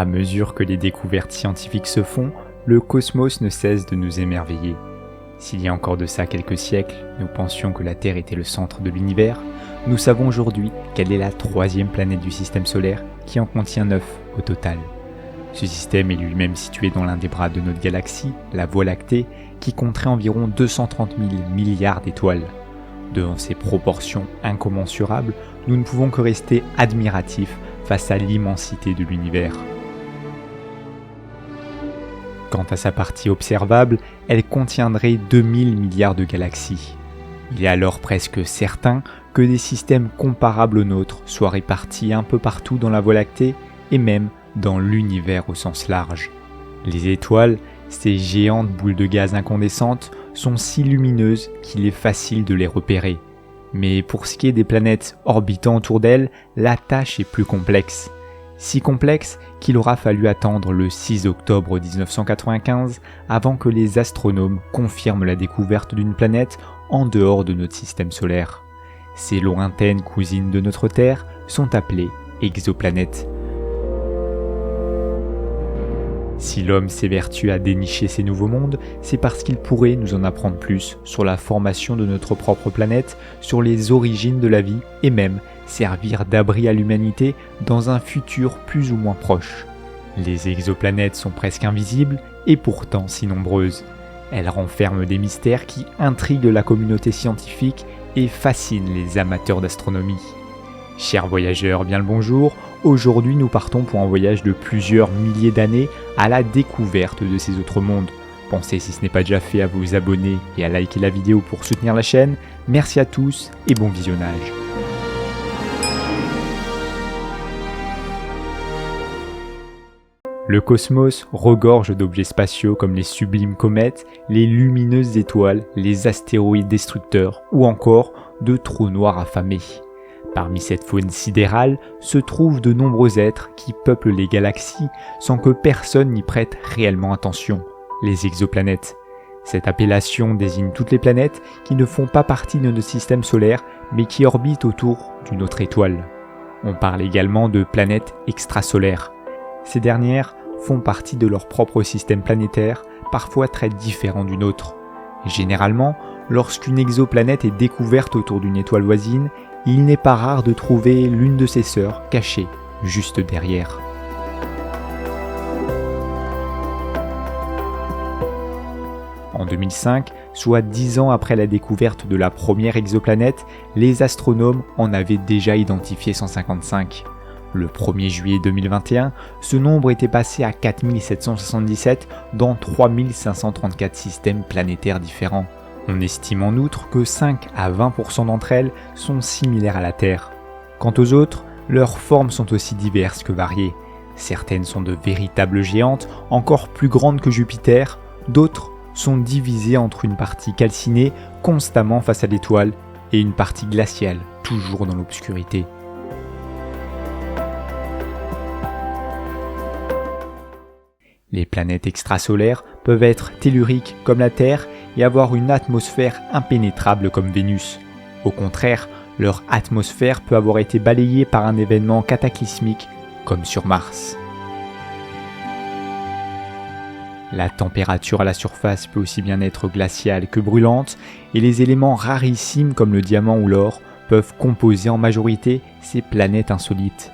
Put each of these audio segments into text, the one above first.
À mesure que les découvertes scientifiques se font, le cosmos ne cesse de nous émerveiller. S'il y a encore de ça quelques siècles, nous pensions que la Terre était le centre de l'univers, nous savons aujourd'hui qu'elle est la 3e planète du système solaire qui en contient 9 au total. Ce système est lui-même situé dans l'un des bras de notre galaxie, la Voie lactée, qui compterait environ 230 000 milliards d'étoiles. Devant ces proportions incommensurables, nous ne pouvons que rester admiratifs face à l'immensité de l'univers. Quant à sa partie observable, elle contiendrait 2000 milliards de galaxies. Il est alors presque certain que des systèmes comparables aux nôtres soient répartis un peu partout dans la Voie lactée et même dans l'univers au sens large. Les étoiles, ces géantes boules de gaz incandescentes, sont si lumineuses qu'il est facile de les repérer. Mais pour ce qui est des planètes orbitant autour d'elles, la tâche est plus complexe. Si complexe qu'il aura fallu attendre le 6 octobre 1995 avant que les astronomes confirment la découverte d'une planète en dehors de notre système solaire. Ces lointaines cousines de notre Terre sont appelées exoplanètes. Si l'homme s'évertue à dénicher ces nouveaux mondes, c'est parce qu'il pourrait nous en apprendre plus sur la formation de notre propre planète, sur les origines de la vie et même servir d'abri à l'humanité dans un futur plus ou moins proche. Les exoplanètes sont presque invisibles et pourtant si nombreuses. Elles renferment des mystères qui intriguent la communauté scientifique et fascinent les amateurs d'astronomie. Chers voyageurs, bien le bonjour. Aujourd'hui, nous partons pour un voyage de plusieurs milliers d'années à la découverte de ces autres mondes. Pensez, si ce n'est pas déjà fait, à vous abonner et à liker la vidéo pour soutenir la chaîne. Merci à tous et bon visionnage. Le cosmos regorge d'objets spatiaux comme les sublimes comètes, les lumineuses étoiles, les astéroïdes destructeurs ou encore de trous noirs affamés. Parmi cette faune sidérale se trouvent de nombreux êtres qui peuplent les galaxies sans que personne n'y prête réellement attention, les exoplanètes. Cette appellation désigne toutes les planètes qui ne font pas partie de notre système solaire mais qui orbitent autour d'une autre étoile. On parle également de planètes extrasolaires. Ces dernières font partie de leur propre système planétaire, parfois très différent d'une autre. Généralement, lorsqu'une exoplanète est découverte autour d'une étoile voisine, il n'est pas rare de trouver l'une de ses sœurs cachée juste derrière. En 2005, soit 10 ans après la découverte de la première exoplanète, les astronomes en avaient déjà identifié 155. Le 1er juillet 2021, ce nombre était passé à 4777 dans 3534 systèmes planétaires différents. On estime en outre que 5 à 20% d'entre elles sont similaires à la Terre. Quant aux autres, leurs formes sont aussi diverses que variées. Certaines sont de véritables géantes, encore plus grandes que Jupiter, d'autres sont divisées entre une partie calcinée, constamment face à l'étoile, et une partie glaciale, toujours dans l'obscurité. Les planètes extrasolaires peuvent être telluriques comme la Terre et avoir une atmosphère impénétrable comme Vénus. Au contraire, leur atmosphère peut avoir été balayée par un événement cataclysmique comme sur Mars. La température à la surface peut aussi bien être glaciale que brûlante et les éléments rarissimes comme le diamant ou l'or peuvent composer en majorité ces planètes insolites.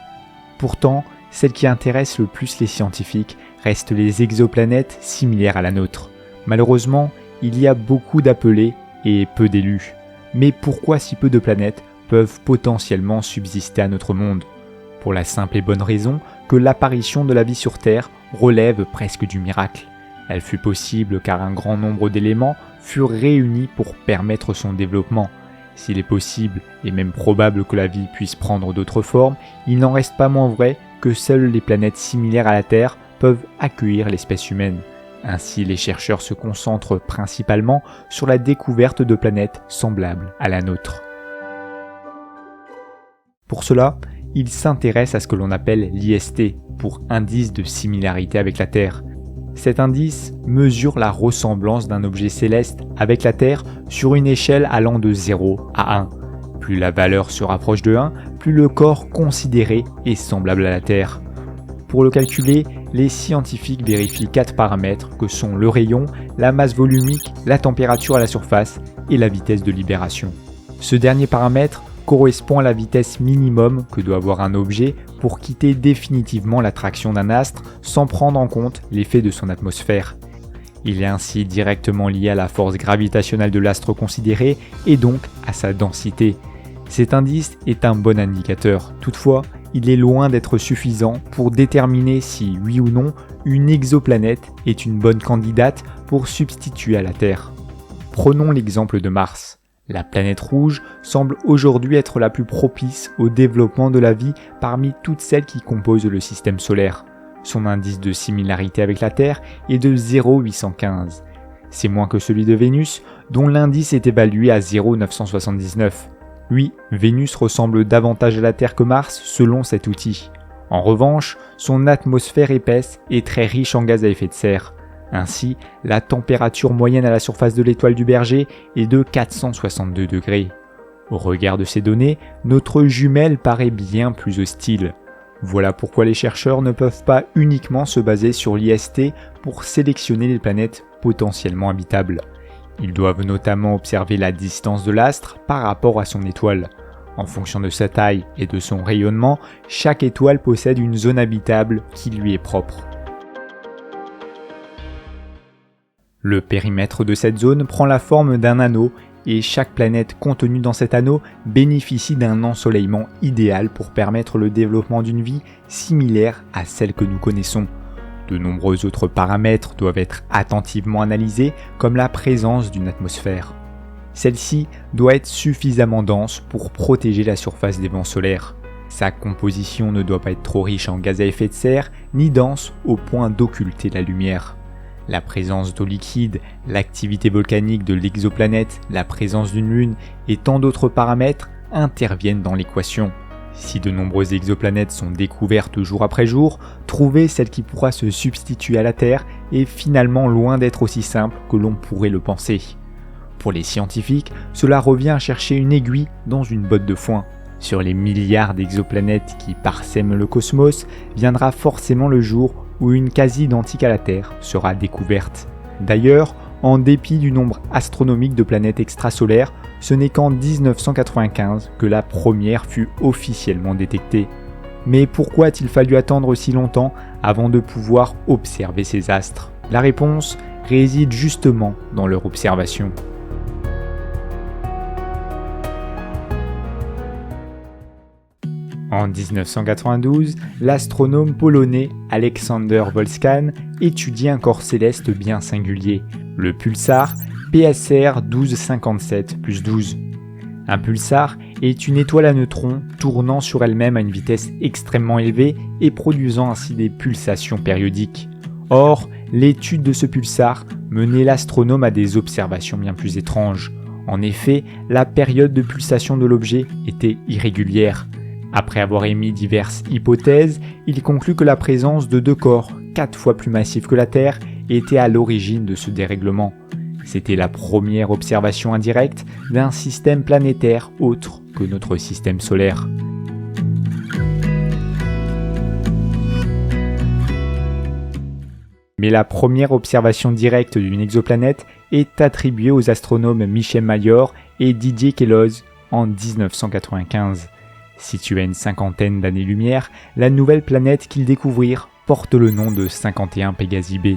Pourtant, celles qui intéressent le plus les scientifiques restent les exoplanètes similaires à la nôtre. Malheureusement, il y a beaucoup d'appelés et peu d'élus. Mais pourquoi si peu de planètes peuvent potentiellement subsister à notre monde ? Pour la simple et bonne raison que l'apparition de la vie sur Terre relève presque du miracle. Elle fut possible car un grand nombre d'éléments furent réunis pour permettre son développement. S'il est possible et même probable que la vie puisse prendre d'autres formes, il n'en reste pas moins vrai que seules les planètes similaires à la Terre peuvent accueillir l'espèce humaine. Ainsi, les chercheurs se concentrent principalement sur la découverte de planètes semblables à la nôtre. Pour cela, ils s'intéressent à ce que l'on appelle l'IST, pour indice de similarité avec la Terre. Cet indice mesure la ressemblance d'un objet céleste avec la Terre sur une échelle allant de 0 à 1. Plus la valeur se rapproche de 1, plus le corps considéré est semblable à la Terre. pour le calculer, les scientifiques vérifient 4 paramètres que sont le rayon, la masse volumique, la température à la surface et la vitesse de libération. Ce dernier paramètre correspond à la vitesse minimum que doit avoir un objet pour quitter définitivement l'attraction d'un astre sans prendre en compte l'effet de son atmosphère. Il est ainsi directement lié à la force gravitationnelle de l'astre considéré et donc à sa densité. Cet indice est un bon indicateur, toutefois, il est loin d'être suffisant pour déterminer si, oui ou non, une exoplanète est une bonne candidate pour substituer à la Terre. Prenons l'exemple de Mars. La planète rouge semble aujourd'hui être la plus propice au développement de la vie parmi toutes celles qui composent le système solaire. Son indice de similarité avec la Terre est de 0,815. C'est moins que celui de Vénus, dont l'indice est évalué à 0,979. Oui, Vénus ressemble davantage à la Terre que Mars selon cet outil. En revanche, son atmosphère épaisse est très riche en gaz à effet de serre. Ainsi, la température moyenne à la surface de l'étoile du Berger est de 462 degrés. Au regard de ces données, notre jumelle paraît bien plus hostile. Voilà pourquoi les chercheurs ne peuvent pas uniquement se baser sur l'IST pour sélectionner les planètes potentiellement habitables. Ils doivent notamment observer la distance de l'astre par rapport à son étoile. En fonction de sa taille et de son rayonnement, chaque étoile possède une zone habitable qui lui est propre. Le périmètre de cette zone prend la forme d'un anneau et chaque planète contenue dans cet anneau bénéficie d'un ensoleillement idéal pour permettre le développement d'une vie similaire à celle que nous connaissons. De nombreux autres paramètres doivent être attentivement analysés, comme la présence d'une atmosphère. Celle-ci doit être suffisamment dense pour protéger la surface des vents solaires. Sa composition ne doit pas être trop riche en gaz à effet de serre, ni dense au point d'occulter la lumière. La présence d'eau liquide, l'activité volcanique de l'exoplanète, la présence d'une lune et tant d'autres paramètres interviennent dans l'équation. Si de nombreuses exoplanètes sont découvertes jour après jour, trouver celle qui pourra se substituer à la Terre est finalement loin d'être aussi simple que l'on pourrait le penser. Pour les scientifiques, cela revient à chercher une aiguille dans une botte de foin. Sur les milliards d'exoplanètes qui parsèment le cosmos, viendra forcément le jour où une quasi identique à la Terre sera découverte. D'ailleurs, en dépit du nombre astronomique de planètes extrasolaires, ce n'est qu'en 1995 que la première fut officiellement détectée. Mais pourquoi a-t-il fallu attendre si longtemps avant de pouvoir observer ces astres ? La réponse réside justement dans leur observation. En 1992, l'astronome polonais Aleksander Wolskan étudie un corps céleste bien singulier, le pulsar PSR 1257+12. Un pulsar est une étoile à neutrons tournant sur elle-même à une vitesse extrêmement élevée et produisant ainsi des pulsations périodiques. Or, l'étude de ce pulsar menait l'astronome à des observations bien plus étranges. En effet, la période de pulsation de l'objet était irrégulière. Après avoir émis diverses hypothèses, il conclut que la présence de 2 corps 4 fois plus massifs que la Terre était à l'origine de ce dérèglement. C'était la première observation indirecte d'un système planétaire autre que notre système solaire. Mais la première observation directe d'une exoplanète est attribuée aux astronomes Michel Mayor et Didier Queloz en 1995. Située à une cinquantaine d'années-lumière, la nouvelle planète qu'ils découvrirent porte le nom de 51 Pégasi b.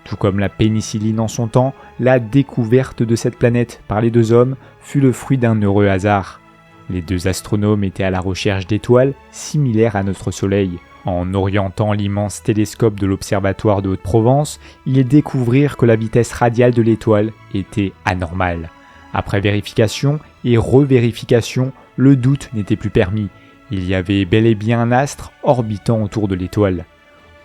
Tout comme la pénicilline en son temps, la découverte de cette planète par les 2 hommes fut le fruit d'un heureux hasard. Les 2 astronomes étaient à la recherche d'étoiles similaires à notre Soleil. En orientant l'immense télescope de l'Observatoire de Haute-Provence, ils découvrirent que la vitesse radiale de l'étoile était anormale. Après vérification et revérification, le doute n'était plus permis. Il y avait bel et bien un astre orbitant autour de l'étoile.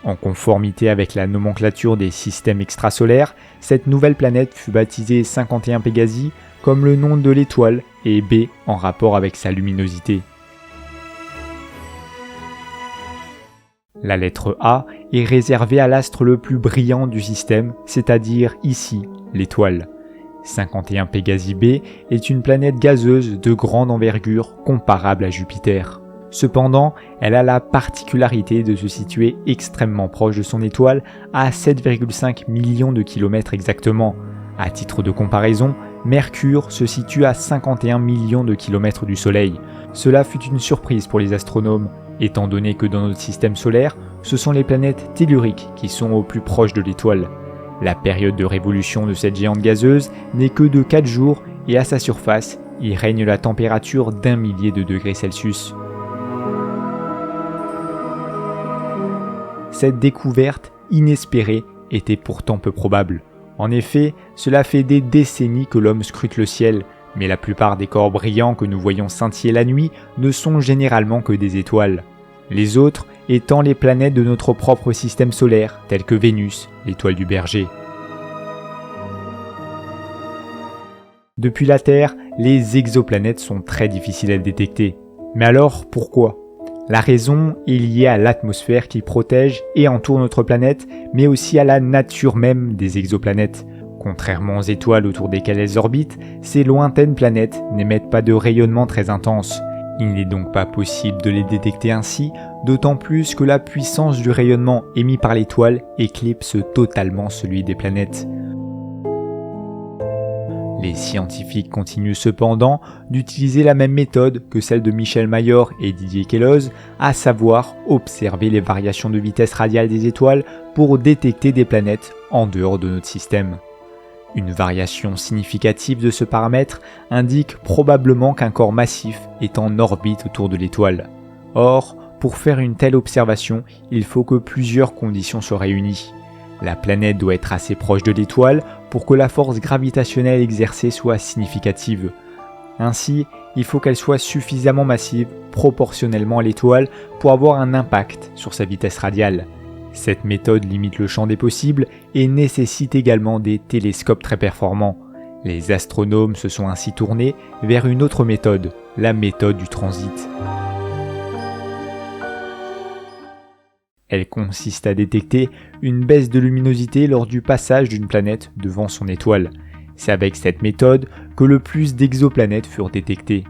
En conformité avec la nomenclature des systèmes extrasolaires, cette nouvelle planète fut baptisée 51 Pégasi comme le nom de l'étoile et B en rapport avec sa luminosité. La lettre A est réservée à l'astre le plus brillant du système, c'est-à-dire ici, l'étoile. 51 Pégasi b est une planète gazeuse de grande envergure comparable à Jupiter. Cependant, elle a la particularité de se situer extrêmement proche de son étoile, à 7,5 millions de kilomètres exactement. À titre de comparaison, Mercure se situe à 51 millions de kilomètres du Soleil. Cela fut une surprise pour les astronomes, étant donné que dans notre système solaire, ce sont les planètes telluriques qui sont au plus proche de l'étoile. La période de révolution de cette géante gazeuse n'est que de 4 jours et à sa surface, il règne la température d'1 millier de degrés Celsius. Cette découverte inespérée était pourtant peu probable. En effet, cela fait des décennies que l'homme scrute le ciel, mais la plupart des corps brillants que nous voyons scintiller la nuit ne sont généralement que des étoiles. Les autres étant les planètes de notre propre système solaire, telles que Vénus, l'étoile du Berger. Depuis la Terre, les exoplanètes sont très difficiles à détecter. Mais alors, pourquoi ? La raison est liée à l'atmosphère qui protège et entoure notre planète, mais aussi à la nature même des exoplanètes. Contrairement aux étoiles autour desquelles elles orbitent, ces lointaines planètes n'émettent pas de rayonnement très intense. Il n'est donc pas possible de les détecter ainsi, d'autant plus que la puissance du rayonnement émis par l'étoile éclipse totalement celui des planètes. Les scientifiques continuent cependant d'utiliser la même méthode que celle de Michel Mayor et Didier Queloz, à savoir observer les variations de vitesse radiale des étoiles pour détecter des planètes en dehors de notre système. Une variation significative de ce paramètre indique probablement qu'un corps massif est en orbite autour de l'étoile. Or, pour faire une telle observation, il faut que plusieurs conditions soient réunies. La planète doit être assez proche de l'étoile pour que la force gravitationnelle exercée soit significative. Ainsi, il faut qu'elle soit suffisamment massive proportionnellement à l'étoile pour avoir un impact sur sa vitesse radiale. Cette méthode limite le champ des possibles et nécessite également des télescopes très performants. Les astronomes se sont ainsi tournés vers une autre méthode, la méthode du transit. Elle consiste à détecter une baisse de luminosité lors du passage d'une planète devant son étoile. C'est avec cette méthode que le plus d'exoplanètes furent détectées.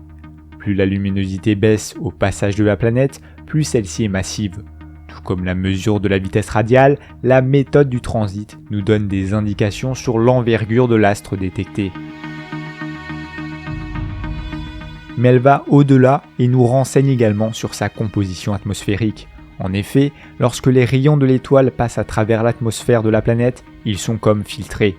Plus la luminosité baisse au passage de la planète, plus celle-ci est massive. Tout comme la mesure de la vitesse radiale, la méthode du transit nous donne des indications sur l'envergure de l'astre détecté. Mais elle va au-delà et nous renseigne également sur sa composition atmosphérique. En effet, lorsque les rayons de l'étoile passent à travers l'atmosphère de la planète, ils sont comme filtrés.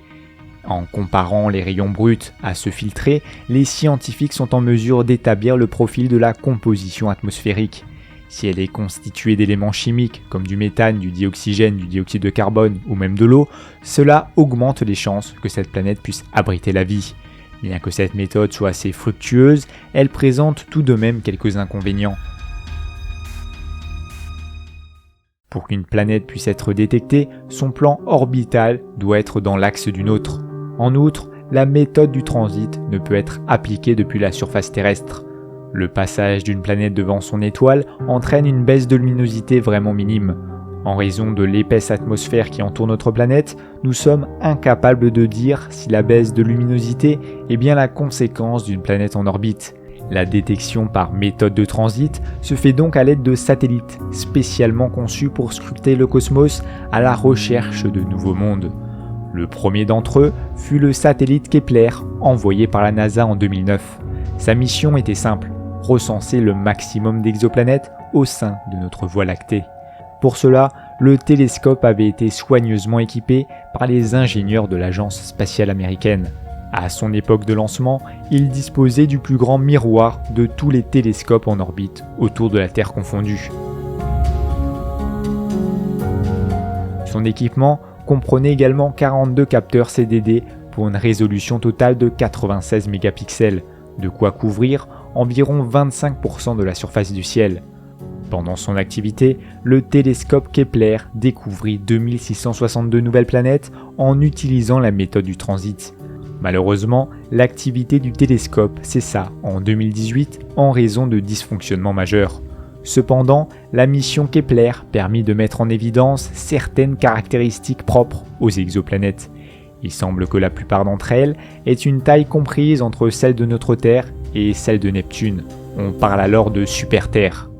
En comparant les rayons bruts à ceux filtrés, les scientifiques sont en mesure d'établir le profil de la composition atmosphérique. Si elle est constituée d'éléments chimiques comme du méthane, du dioxygène, du dioxyde de carbone ou même de l'eau, cela augmente les chances que cette planète puisse abriter la vie. Bien que cette méthode soit assez fructueuse, elle présente tout de même quelques inconvénients. Pour qu'une planète puisse être détectée, son plan orbital doit être dans l'axe d'une autre. En outre, la méthode du transit ne peut être appliquée depuis la surface terrestre. Le passage d'une planète devant son étoile entraîne une baisse de luminosité vraiment minime. En raison de l'épaisse atmosphère qui entoure notre planète, nous sommes incapables de dire si la baisse de luminosité est bien la conséquence d'une planète en orbite. La détection par méthode de transit se fait donc à l'aide de satellites spécialement conçus pour scruter le cosmos à la recherche de nouveaux mondes. Le premier d'entre eux fut le satellite Kepler, envoyé par la NASA en 2009. Sa mission était simple, recenser le maximum d'exoplanètes au sein de notre Voie lactée. Pour cela, le télescope avait été soigneusement équipé par les ingénieurs de l'Agence spatiale américaine. À son époque de lancement, il disposait du plus grand miroir de tous les télescopes en orbite autour de la Terre confondue. Son équipement comprenait également 42 capteurs CDD pour une résolution totale de 96 mégapixels, de quoi couvrir environ 25% de la surface du ciel. Pendant son activité, le télescope Kepler découvrit 2662 nouvelles planètes en utilisant la méthode du transit. Malheureusement, l'activité du télescope cessa en 2018 en raison de dysfonctionnements majeurs. Cependant, la mission Kepler permit de mettre en évidence certaines caractéristiques propres aux exoplanètes. Il semble que la plupart d'entre elles aient une taille comprise entre celle de notre Terre et celle de Neptune. On parle alors de super-Terre.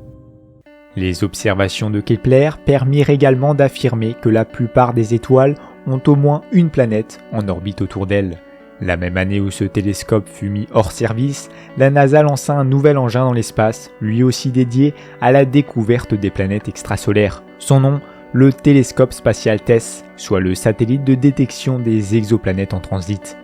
Les observations de Kepler permirent également d'affirmer que la plupart des étoiles ont au moins une planète en orbite autour d'elles. La même année où ce télescope fut mis hors service, la NASA lança un nouvel engin dans l'espace, lui aussi dédié à la découverte des planètes extrasolaires. Son nom, le télescope spatial TESS, soit le satellite de détection des exoplanètes en transit.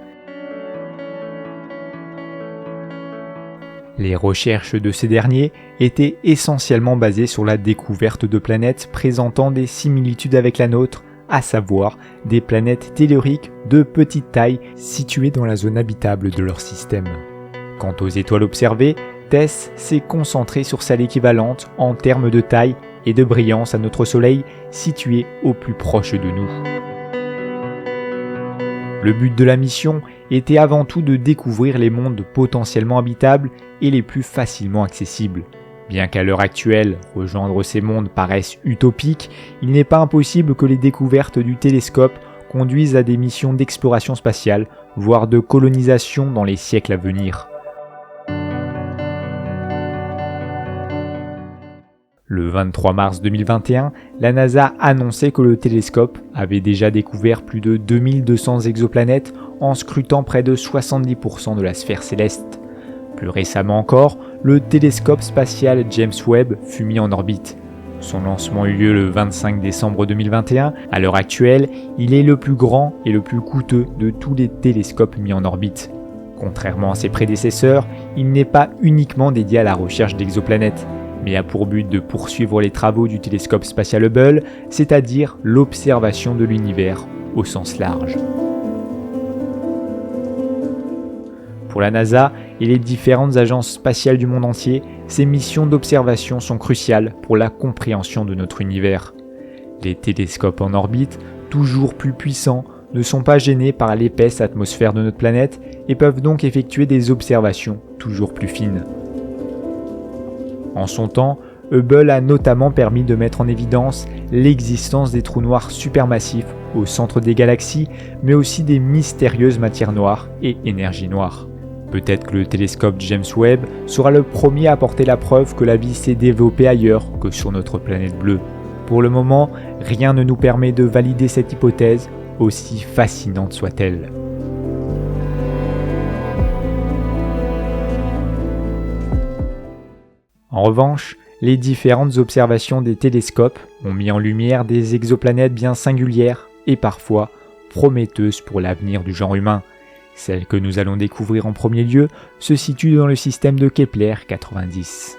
Les recherches de ces derniers étaient essentiellement basées sur la découverte de planètes présentant des similitudes avec la nôtre, à savoir des planètes telluriques de petite taille situées dans la zone habitable de leur système. Quant aux étoiles observées, TESS s'est concentré sur celle équivalente en termes de taille et de brillance à notre Soleil situé au plus proche de nous. Le but de la mission était avant tout de découvrir les mondes potentiellement habitables et les plus facilement accessibles. Bien qu'à l'heure actuelle, rejoindre ces mondes paraisse utopique, il n'est pas impossible que les découvertes du télescope conduisent à des missions d'exploration spatiale, voire de colonisation dans les siècles à venir. Le 23 mars 2021, la NASA annonçait que le télescope avait déjà découvert plus de 2200 exoplanètes en scrutant près de 70% de la sphère céleste. Plus récemment encore, le télescope spatial James Webb fut mis en orbite. Son lancement eut lieu le 25 décembre 2021. À l'heure actuelle, il est le plus grand et le plus coûteux de tous les télescopes mis en orbite. Contrairement à ses prédécesseurs, il n'est pas uniquement dédié à la recherche d'exoplanètes, mais a pour but de poursuivre les travaux du télescope spatial Hubble, c'est-à-dire l'observation de l'univers au sens large. Pour la NASA et les différentes agences spatiales du monde entier, ces missions d'observation sont cruciales pour la compréhension de notre univers. Les télescopes en orbite, toujours plus puissants, ne sont pas gênés par l'épaisse atmosphère de notre planète et peuvent donc effectuer des observations toujours plus fines. En son temps, Hubble a notamment permis de mettre en évidence l'existence des trous noirs supermassifs au centre des galaxies, mais aussi des mystérieuses matières noires et énergies noires. Peut-être que le télescope James Webb sera le premier à apporter la preuve que la vie s'est développée ailleurs que sur notre planète bleue. Pour le moment, rien ne nous permet de valider cette hypothèse, aussi fascinante soit-elle. En revanche, les différentes observations des télescopes ont mis en lumière des exoplanètes bien singulières et parfois prometteuses pour l'avenir du genre humain. Celle que nous allons découvrir en premier lieu se situe dans le système de Kepler 90.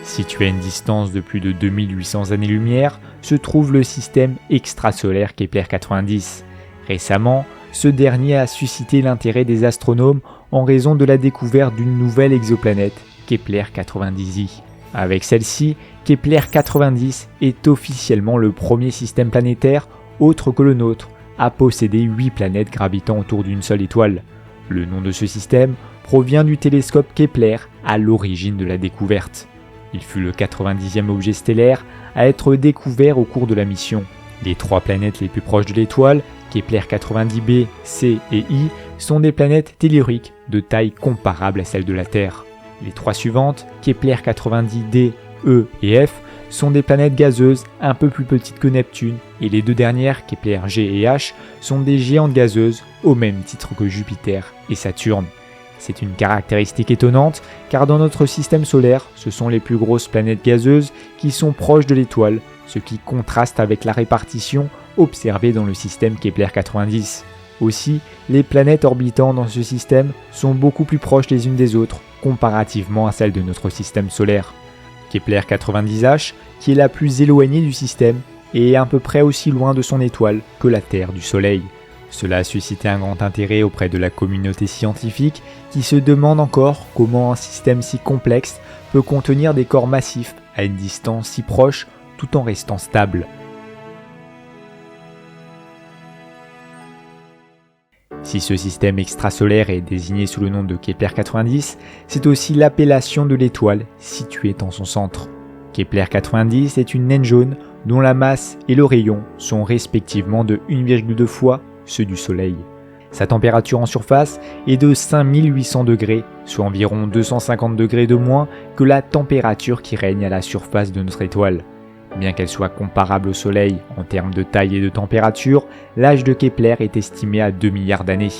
Situé à une distance de plus de 2800 années-lumière, se trouve le système extrasolaire Kepler 90. Récemment, ce dernier a suscité l'intérêt des astronomes en raison de la découverte d'une nouvelle exoplanète, Kepler 90i. Avec celle-ci, Kepler 90 est officiellement le premier système planétaire, autre que le nôtre, à posséder 8 planètes gravitant autour d'une seule étoile. Le nom de ce système provient du télescope Kepler à l'origine de la découverte. Il fut le 90e objet stellaire à être découvert au cours de la mission. Les 3 planètes les plus proches de l'étoile, Kepler 90b, C et I, sont des planètes telluriques de taille comparable à celle de la Terre. Les 3 suivantes, Kepler 90d, E et F, sont des planètes gazeuses un peu plus petites que Neptune, et les 2 dernières, Kepler G et H, sont des géantes gazeuses au même titre que Jupiter et Saturne. C'est une caractéristique étonnante, car dans notre système solaire, ce sont les plus grosses planètes gazeuses qui sont proches de l'étoile, ce qui contraste avec la répartition observée dans le système Kepler 90. Aussi, les planètes orbitant dans ce système sont beaucoup plus proches les unes des autres, comparativement à celles de notre système solaire. Kepler 90h, qui est la plus éloignée du système, est à peu près aussi loin de son étoile que la Terre du Soleil. Cela a suscité un grand intérêt auprès de la communauté scientifique qui se demande encore comment un système si complexe peut contenir des corps massifs à une distance si proche tout en restant stable. Si ce système extrasolaire est désigné sous le nom de Kepler 90, c'est aussi l'appellation de l'étoile située dans son centre. Kepler 90 est une naine jaune dont la masse et le rayon sont respectivement de 1,2 fois ceux du Soleil. Sa température en surface est de 5800 degrés, soit environ 250 degrés de moins que la température qui règne à la surface de notre étoile. Bien qu'elle soit comparable au Soleil en termes de taille et de température, l'âge de Kepler est estimé à 2 milliards d'années.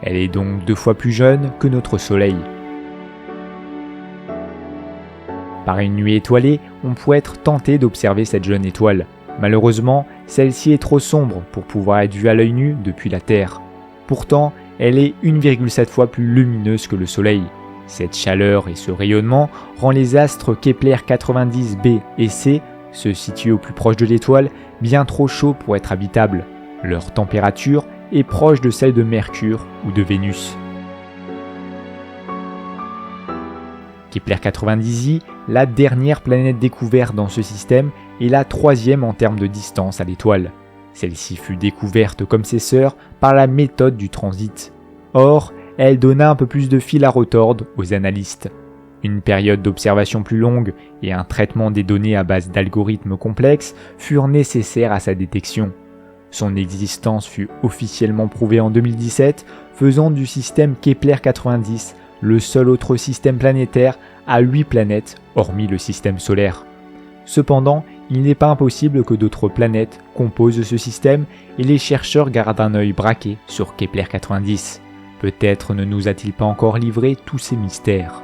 Elle est donc 2 fois plus jeune que notre Soleil. Par une nuit étoilée, on pourrait être tenté d'observer cette jeune étoile. Malheureusement, celle-ci est trop sombre pour pouvoir être vue à l'œil nu depuis la Terre. Pourtant, elle est 1,7 fois plus lumineuse que le Soleil. Cette chaleur et ce rayonnement rend les astres Kepler 90b et c, ceux situés au plus proche de l'étoile, bien trop chauds pour être habitables. Leur température est proche de celle de Mercure ou de Vénus. Kepler 90i, la dernière planète découverte dans ce système, est la troisième en termes de distance à l'étoile. Celle-ci fut découverte comme ses sœurs par la méthode du transit. Or, elle donna un peu plus de fil à retordre aux analystes. Une période d'observation plus longue et un traitement des données à base d'algorithmes complexes furent nécessaires à sa détection. Son existence fut officiellement prouvée en 2017, faisant du système Kepler 90 le seul autre système planétaire à 8 planètes, hormis le système solaire. Cependant, il n'est pas impossible que d'autres planètes composent ce système et les chercheurs gardent un œil braqué sur Kepler 90. Peut-être ne nous a-t-il pas encore livré tous ces mystères.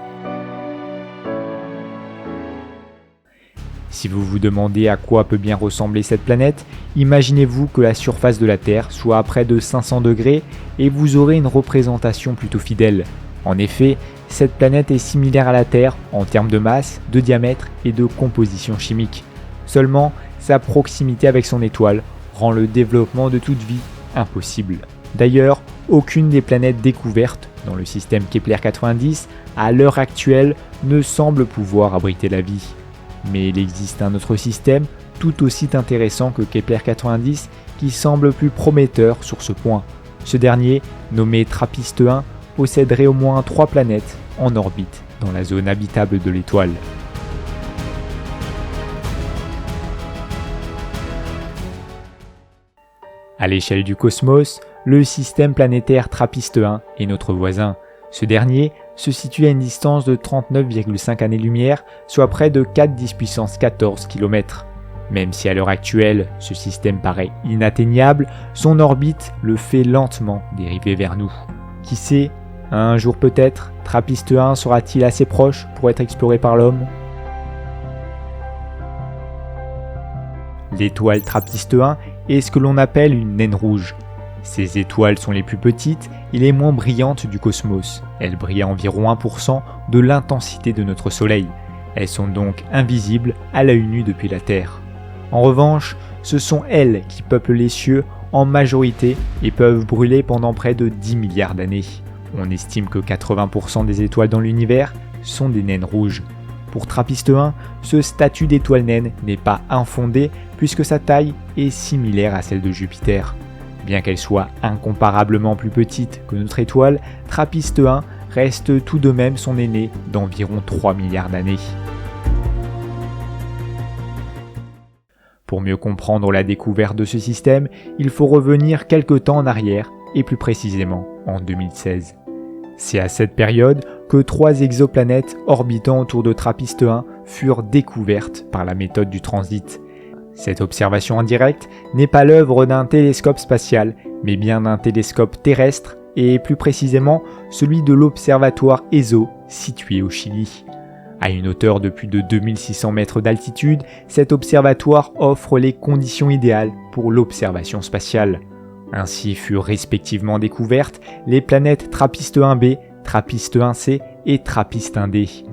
Si vous vous demandez à quoi peut bien ressembler cette planète, imaginez-vous que la surface de la Terre soit à près de 500 degrés et vous aurez une représentation plutôt fidèle. En effet, cette planète est similaire à la Terre en termes de masse, de diamètre et de composition chimique. Seulement, sa proximité avec son étoile rend le développement de toute vie impossible. D'ailleurs, aucune des planètes découvertes dans le système Kepler 90 à l'heure actuelle ne semble pouvoir abriter la vie. Mais il existe un autre système tout aussi intéressant que Kepler 90 qui semble plus prometteur sur ce point. Ce dernier, nommé TRAPPIST 1, posséderait au moins 3 planètes en orbite dans la zone habitable de l'étoile. À l'échelle du cosmos, le système planétaire TRAPPIST 1 est notre voisin. Ce dernier se situe à une distance de 39,5 années-lumière, soit près de 4 10 puissance 14 km. Même si à l'heure actuelle, ce système paraît inatteignable, son orbite le fait lentement dériver vers nous. Qui sait, un jour peut-être, TRAPPIST 1 sera-t-il assez proche pour être exploré par l'homme ? L'étoile TRAPPIST 1 est ce que l'on appelle une naine rouge. Ces étoiles sont les plus petites et les moins brillantes du cosmos. Elles brillent à environ 1% de l'intensité de notre Soleil. Elles sont donc invisibles à l'œil nu depuis la Terre. En revanche, ce sont elles qui peuplent les cieux en majorité et peuvent brûler pendant près de 10 milliards d'années. On estime que 80% des étoiles dans l'univers sont des naines rouges. Pour TRAPPIST 1, ce statut d'étoile naine n'est pas infondé puisque sa taille est similaire à celle de Jupiter. Bien qu'elle soit incomparablement plus petite que notre étoile, TRAPPIST 1 reste tout de même son aîné d'environ 3 milliards d'années. Pour mieux comprendre la découverte de ce système, il faut revenir quelque temps en arrière et plus précisément en 2016. C'est à cette période que 3 exoplanètes orbitant autour de TRAPPIST 1 furent découvertes par la méthode du transit. Cette observation indirecte n'est pas l'œuvre d'un télescope spatial, mais bien d'un télescope terrestre et plus précisément celui de l'observatoire ESO situé au Chili. À une hauteur de plus de 2600 mètres d'altitude, cet observatoire offre les conditions idéales pour l'observation spatiale. Ainsi furent respectivement découvertes les planètes TRAPPIST 1b, TRAPPIST 1c et TRAPPIST 1d.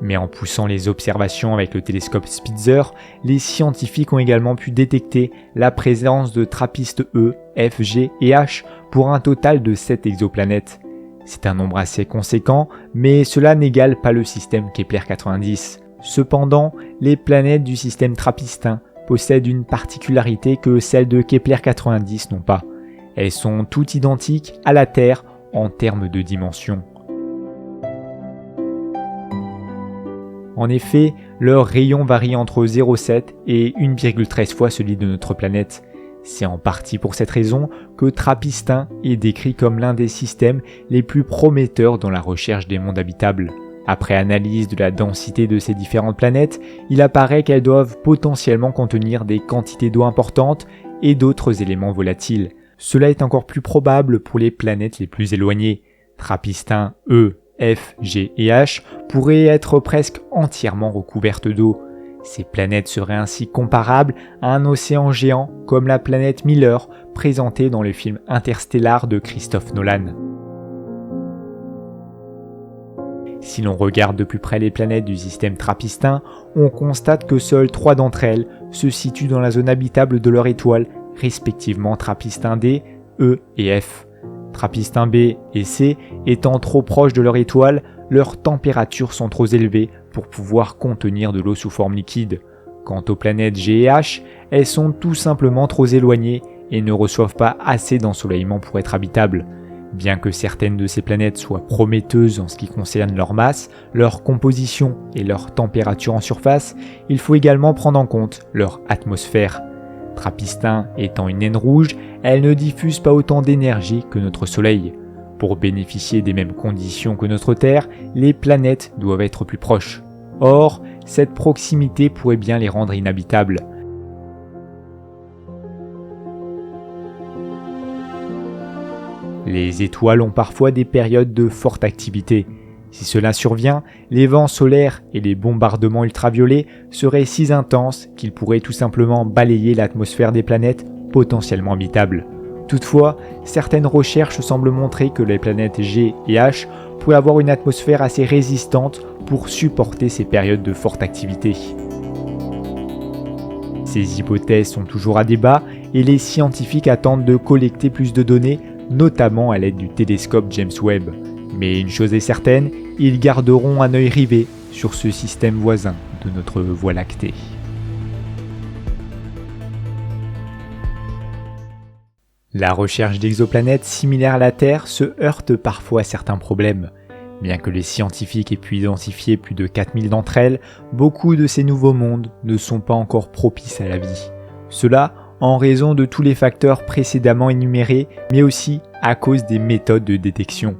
Mais en poussant les observations avec le télescope Spitzer, les scientifiques ont également pu détecter la présence de TRAPPIST E, F, G et H pour un total de 7 exoplanètes. C'est un nombre assez conséquent, mais cela n'égale pas le système Kepler 90. Cependant, les planètes du système TRAPPIST 1 possèdent une particularité que celles de Kepler 90 n'ont pas. Elles sont toutes identiques à la Terre en termes de dimension. En effet, leur rayon varie entre 0,7 et 1,13 fois celui de notre planète. C'est en partie pour cette raison que TRAPPIST-1 est décrit comme l'un des systèmes les plus prometteurs dans la recherche des mondes habitables. Après analyse de la densité de ces différentes planètes, il apparaît qu'elles doivent potentiellement contenir des quantités d'eau importantes et d'autres éléments volatiles. Cela est encore plus probable pour les planètes les plus éloignées. TRAPPIST-1, E, F, G et H pourraient être presque entièrement recouvertes d'eau. Ces planètes seraient ainsi comparables à un océan géant comme la planète Miller présentée dans le film Interstellar de Christopher Nolan. Si l'on regarde de plus près les planètes du système TRAPPIST-1, on constate que seules 3 d'entre elles se situent dans la zone habitable de leur étoile, respectivement TRAPPIST-1D, E et F. TRAPPIST-1B et C étant trop proches de leur étoile, leurs températures sont trop élevées pour pouvoir contenir de l'eau sous forme liquide. Quant aux planètes G et H, elles sont tout simplement trop éloignées et ne reçoivent pas assez d'ensoleillement pour être habitables. Bien que certaines de ces planètes soient prometteuses en ce qui concerne leur masse, leur composition et leur température en surface, il faut également prendre en compte leur atmosphère. TRAPPIST-1 étant une naine rouge, elle ne diffuse pas autant d'énergie que notre Soleil. Pour bénéficier des mêmes conditions que notre Terre, les planètes doivent être plus proches. Or, cette proximité pourrait bien les rendre inhabitables. Les étoiles ont parfois des périodes de forte activité. Si cela survient, les vents solaires et les bombardements ultraviolets seraient si intenses qu'ils pourraient tout simplement balayer l'atmosphère des planètes potentiellement habitables. Toutefois, certaines recherches semblent montrer que les planètes G et H pourraient avoir une atmosphère assez résistante pour supporter ces périodes de forte activité. Ces hypothèses sont toujours à débat et les scientifiques attendent de collecter plus de données, notamment à l'aide du télescope James Webb. Mais une chose est certaine, ils garderont un œil rivé sur ce système voisin de notre Voie lactée. La recherche d'exoplanètes similaires à la Terre se heurte parfois à certains problèmes. Bien que les scientifiques aient pu identifier plus de 4000 d'entre elles, beaucoup de ces nouveaux mondes ne sont pas encore propices à la vie. Cela en raison de tous les facteurs précédemment énumérés, mais aussi à cause des méthodes de détection.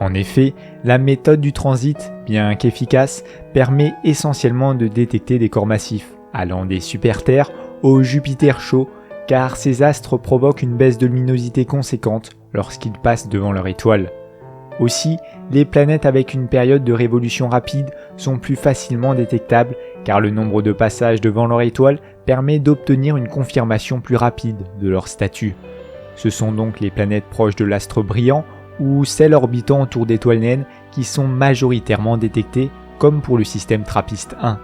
En effet, la méthode du transit, bien qu'efficace, permet essentiellement de détecter des corps massifs, allant des super-Terres au Jupiter chaud, car ces astres provoquent une baisse de luminosité conséquente lorsqu'ils passent devant leur étoile. Aussi, les planètes avec une période de révolution rapide sont plus facilement détectables car le nombre de passages devant leur étoile permet d'obtenir une confirmation plus rapide de leur statut. Ce sont donc les planètes proches de l'astre brillant ou celles orbitant autour d'étoiles naines qui sont majoritairement détectées comme pour le système TRAPPIST-1.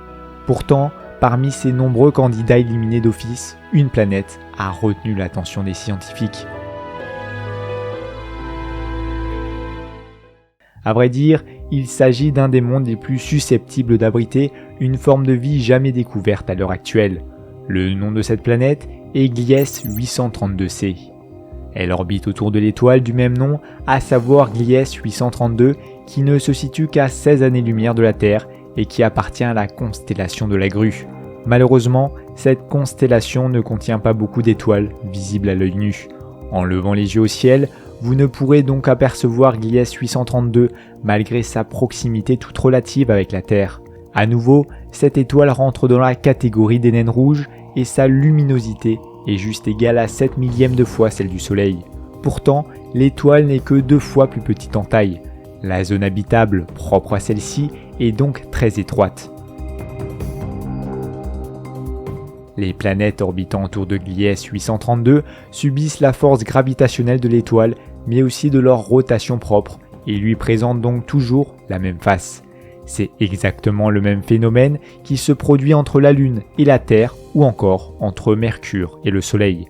Pourtant, parmi ces nombreux candidats éliminés d'office, une planète a retenu l'attention des scientifiques. À vrai dire, il s'agit d'un des mondes les plus susceptibles d'abriter une forme de vie jamais découverte à l'heure actuelle. Le nom de cette planète est Gliese 832c. Elle orbite autour de l'étoile du même nom, à savoir Gliese 832, qui ne se situe qu'à 16 années-lumière de la Terre et qui appartient à la constellation de la Grue. Malheureusement, cette constellation ne contient pas beaucoup d'étoiles visibles à l'œil nu. En levant les yeux au ciel, vous ne pourrez donc apercevoir Gliese 832 malgré sa proximité toute relative avec la Terre. À nouveau, cette étoile rentre dans la catégorie des naines rouges et sa luminosité est juste égale à 7 millièmes de fois celle du Soleil. Pourtant, l'étoile n'est que 2 fois plus petite en taille. La zone habitable propre à celle-ci est donc très étroite. Les planètes orbitant autour de Gliese 832 subissent la force gravitationnelle de l'étoile, mais aussi de leur rotation propre, et lui présentent donc toujours la même face. C'est exactement le même phénomène qui se produit entre la Lune et la Terre, ou encore entre Mercure et le Soleil.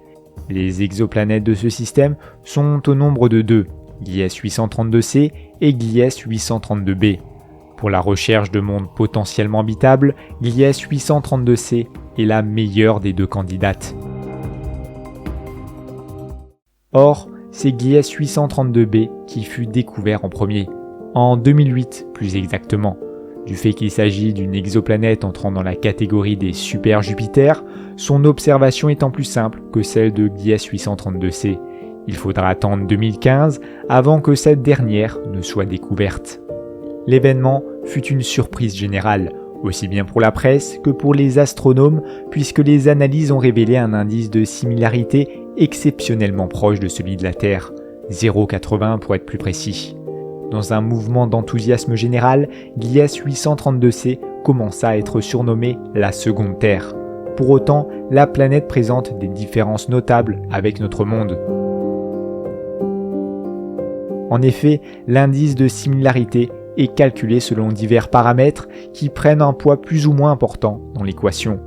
Les exoplanètes de ce système sont au nombre de 2, Gliese 832c et Gliese 832b. Pour la recherche de mondes potentiellement habitables, Gliese 832c est la meilleure des 2 candidates. Or, c'est Gliese 832b qui fut découvert en premier, en 2008 plus exactement. Du fait qu'il s'agit d'une exoplanète entrant dans la catégorie des super Jupiter, son observation étant plus simple que celle de Gliese 832c. Il faudra attendre 2015 avant que cette dernière ne soit découverte. L'événement fut une surprise générale, aussi bien pour la presse que pour les astronomes, puisque les analyses ont révélé un indice de similarité exceptionnellement proche de celui de la Terre, 0,80 pour être plus précis. Dans un mouvement d'enthousiasme général, Gliese 832c commença à être surnommée la seconde Terre. Pour autant, la planète présente des différences notables avec notre monde. En effet, l'indice de similarité est calculé selon divers paramètres qui prennent un poids plus ou moins important dans l'équation.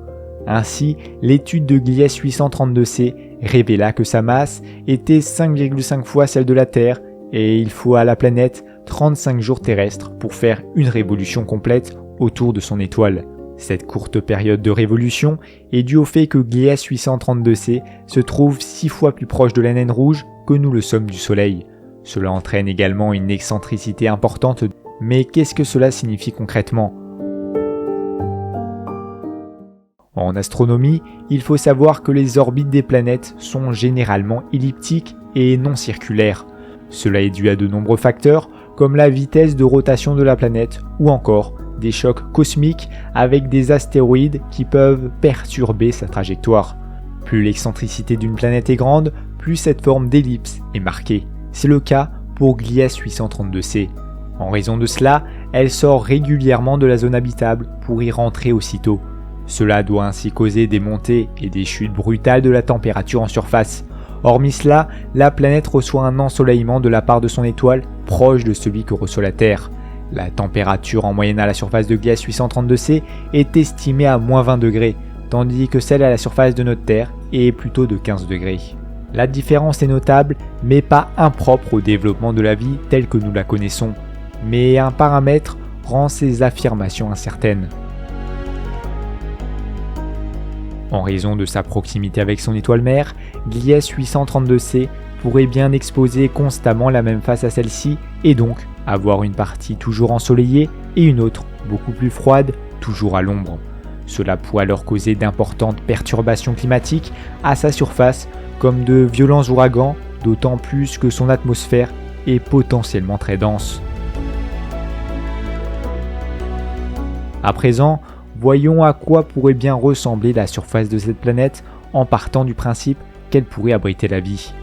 Ainsi, l'étude de Gliese 832c révéla que sa masse était 5,5 fois celle de la Terre et il faut à la planète 35 jours terrestres pour faire une révolution complète autour de son étoile. Cette courte période de révolution est due au fait que Gliese 832c se trouve 6 fois plus proche de la naine rouge que nous le sommes du Soleil. Cela entraîne également une excentricité importante, mais qu'est-ce que cela signifie concrètement ? En astronomie, il faut savoir que les orbites des planètes sont généralement elliptiques et non circulaires. Cela est dû à de nombreux facteurs, comme la vitesse de rotation de la planète ou encore des chocs cosmiques avec des astéroïdes qui peuvent perturber sa trajectoire. Plus l'excentricité d'une planète est grande, plus cette forme d'ellipse est marquée. C'est le cas pour Gliese 832c. En raison de cela, elle sort régulièrement de la zone habitable pour y rentrer aussitôt. Cela doit ainsi causer des montées et des chutes brutales de la température en surface. Hormis cela, la planète reçoit un ensoleillement de la part de son étoile proche de celui que reçoit la Terre. La température en moyenne à la surface de Gliese 832c est estimée à moins 20 degrés, tandis que celle à la surface de notre Terre est plutôt de 15 degrés. La différence est notable, mais pas impropre au développement de la vie telle que nous la connaissons. Mais un paramètre rend ces affirmations incertaines. En raison de sa proximité avec son étoile mère, Gliese 832c pourrait bien exposer constamment la même face à celle-ci et donc avoir une partie toujours ensoleillée et une autre beaucoup plus froide, toujours à l'ombre. Cela pourrait alors causer d'importantes perturbations climatiques à sa surface, comme de violents ouragans, d'autant plus que son atmosphère est potentiellement très dense. À présent, voyons à quoi pourrait bien ressembler la surface de cette planète en partant du principe qu'elle pourrait abriter la vie.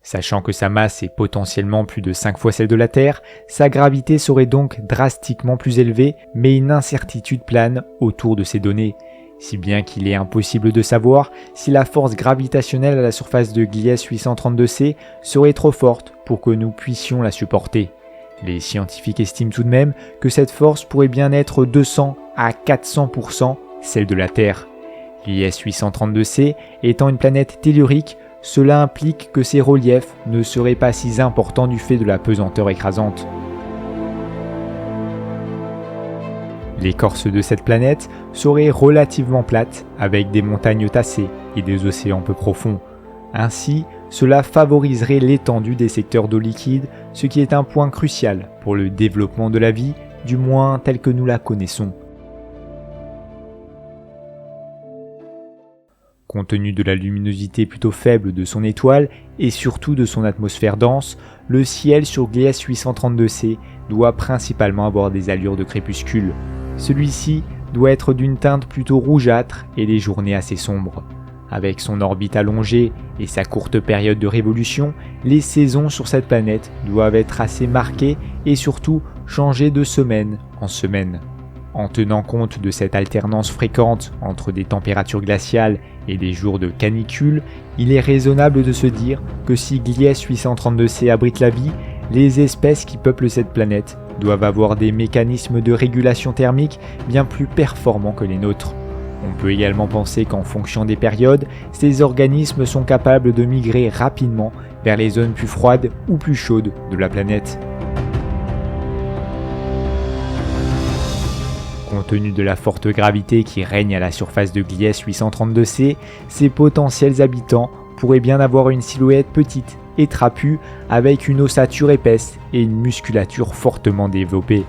Sachant que sa masse est potentiellement plus de 5 fois celle de la Terre, sa gravité serait donc drastiquement plus élevée, mais une incertitude plane autour de ces données, si bien qu'il est impossible de savoir si la force gravitationnelle à la surface de Gliese 832c serait trop forte pour que nous puissions la supporter. Les scientifiques estiment tout de même que cette force pourrait bien être 200 à 400% celle de la Terre. Gliese 832c étant une planète tellurique, cela implique que ses reliefs ne seraient pas si importants du fait de la pesanteur écrasante. L'écorce de cette planète serait relativement plate avec des montagnes tassées et des océans peu profonds. Ainsi, cela favoriserait l'étendue des secteurs d'eau liquide, ce qui est un point crucial pour le développement de la vie, du moins telle que nous la connaissons. Compte tenu de la luminosité plutôt faible de son étoile et surtout de son atmosphère dense, le ciel sur Gliese 832c doit principalement avoir des allures de crépuscule. Celui-ci doit être d'une teinte plutôt rougeâtre et les journées assez sombres. Avec son orbite allongée et sa courte période de révolution, les saisons sur cette planète doivent être assez marquées et surtout changer de semaine en semaine. En tenant compte de cette alternance fréquente entre des températures glaciales et des jours de canicule, il est raisonnable de se dire que si Gliese 832c abrite la vie, les espèces qui peuplent cette planète doivent avoir des mécanismes de régulation thermique bien plus performants que les nôtres. On peut également penser qu'en fonction des périodes, ces organismes sont capables de migrer rapidement vers les zones plus froides ou plus chaudes de la planète. Compte tenu de la forte gravité qui règne à la surface de Gliese 832c, ses potentiels habitants pourraient bien avoir une silhouette petite et trapus avec une ossature épaisse et une musculature fortement développée.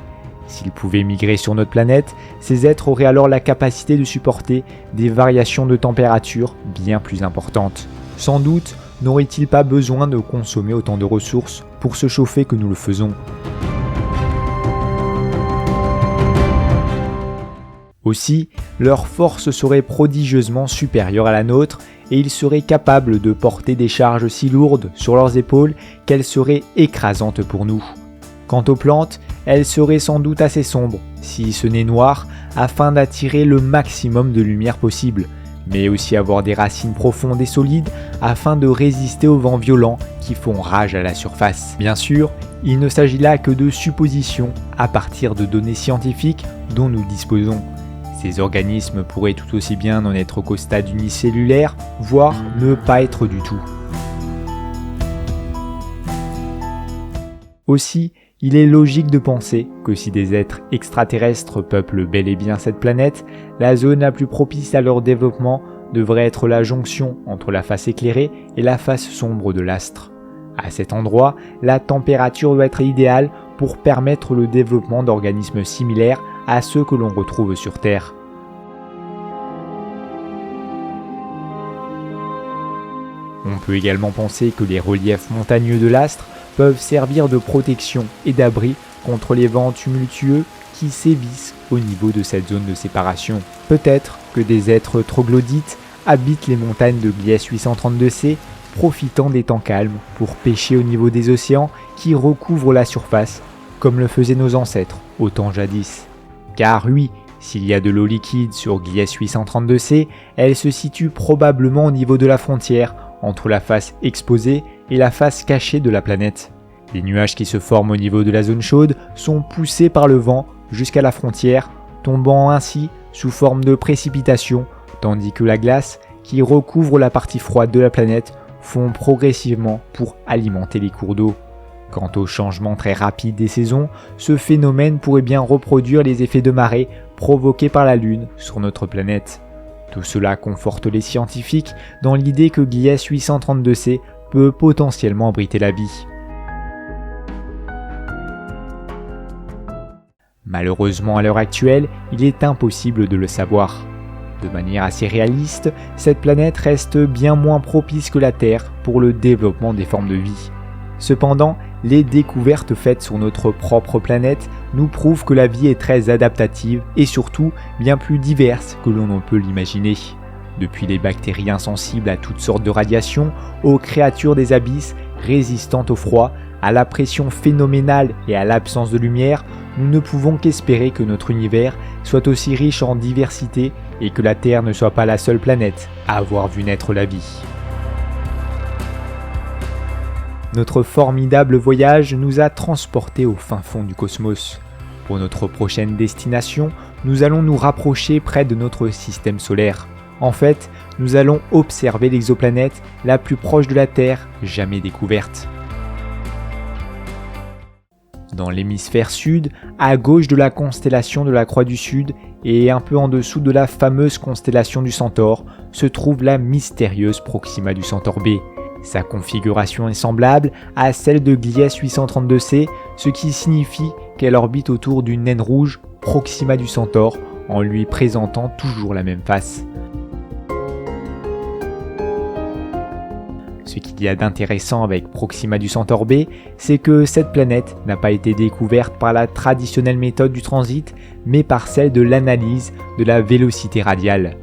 S'ils pouvaient migrer sur notre planète, ces êtres auraient alors la capacité de supporter des variations de température bien plus importantes. Sans doute n'auraient-ils pas besoin de consommer autant de ressources pour se chauffer que nous le faisons. Aussi, leur force serait prodigieusement supérieure à la nôtre et ils seraient capables de porter des charges si lourdes sur leurs épaules qu'elles seraient écrasantes pour nous. Quant aux plantes, elles seraient sans doute assez sombres, si ce n'est noires, afin d'attirer le maximum de lumière possible, mais aussi avoir des racines profondes et solides afin de résister aux vents violents qui font rage à la surface. Bien sûr, il ne s'agit là que de suppositions à partir de données scientifiques dont nous disposons. Ces organismes pourraient tout aussi bien n'en être qu'au stade unicellulaire, voire ne pas être du tout. Aussi, il est logique de penser que si des êtres extraterrestres peuplent bel et bien cette planète, la zone la plus propice à leur développement devrait être la jonction entre la face éclairée et la face sombre de l'astre. À cet endroit, la température doit être idéale pour permettre le développement d'organismes similaires à ceux que l'on retrouve sur Terre. On peut également penser que les reliefs montagneux de l'astre peuvent servir de protection et d'abri contre les vents tumultueux qui sévissent au niveau de cette zone de séparation. Peut-être que des êtres troglodytes habitent les montagnes de Gliese 832c, profitant des temps calmes pour pêcher au niveau des océans qui recouvrent la surface, comme le faisaient nos ancêtres au temps jadis. Car oui, s'il y a de l'eau liquide sur Gliese 832c, elle se situe probablement au niveau de la frontière entre la face exposée et la face cachée de la planète. Les nuages qui se forment au niveau de la zone chaude sont poussés par le vent jusqu'à la frontière, tombant ainsi sous forme de précipitations, tandis que la glace, qui recouvre la partie froide de la planète, fond progressivement pour alimenter les cours d'eau. Quant au changement très rapide des saisons, ce phénomène pourrait bien reproduire les effets de marée provoqués par la Lune sur notre planète. Tout cela conforte les scientifiques dans l'idée que Gliese 832c peut potentiellement abriter la vie. Malheureusement, à l'heure actuelle, il est impossible de le savoir. De manière assez réaliste, cette planète reste bien moins propice que la Terre pour le développement des formes de vie. Cependant, les découvertes faites sur notre propre planète nous prouvent que la vie est très adaptative et surtout bien plus diverse que l'on ne peut l'imaginer. Depuis les bactéries insensibles à toutes sortes de radiations, aux créatures des abysses résistantes au froid, à la pression phénoménale et à l'absence de lumière, nous ne pouvons qu'espérer que notre univers soit aussi riche en diversité et que la Terre ne soit pas la seule planète à avoir vu naître la vie. Notre formidable voyage nous a transportés au fin fond du cosmos. Pour notre prochaine destination, nous allons nous rapprocher près de notre système solaire. En fait, nous allons observer l'exoplanète la plus proche de la Terre jamais découverte. Dans l'hémisphère sud, à gauche de la constellation de la Croix du Sud et un peu en dessous de la fameuse constellation du Centaure, se trouve la mystérieuse Proxima du Centaure B. Sa configuration est semblable à celle de Gliese 832c, ce qui signifie qu'elle orbite autour d'une naine rouge, Proxima du Centaure, en lui présentant toujours la même face. Ce qu'il y a d'intéressant avec Proxima du Centaure B, c'est que cette planète n'a pas été découverte par la traditionnelle méthode du transit, mais par celle de l'analyse de la vélocité radiale.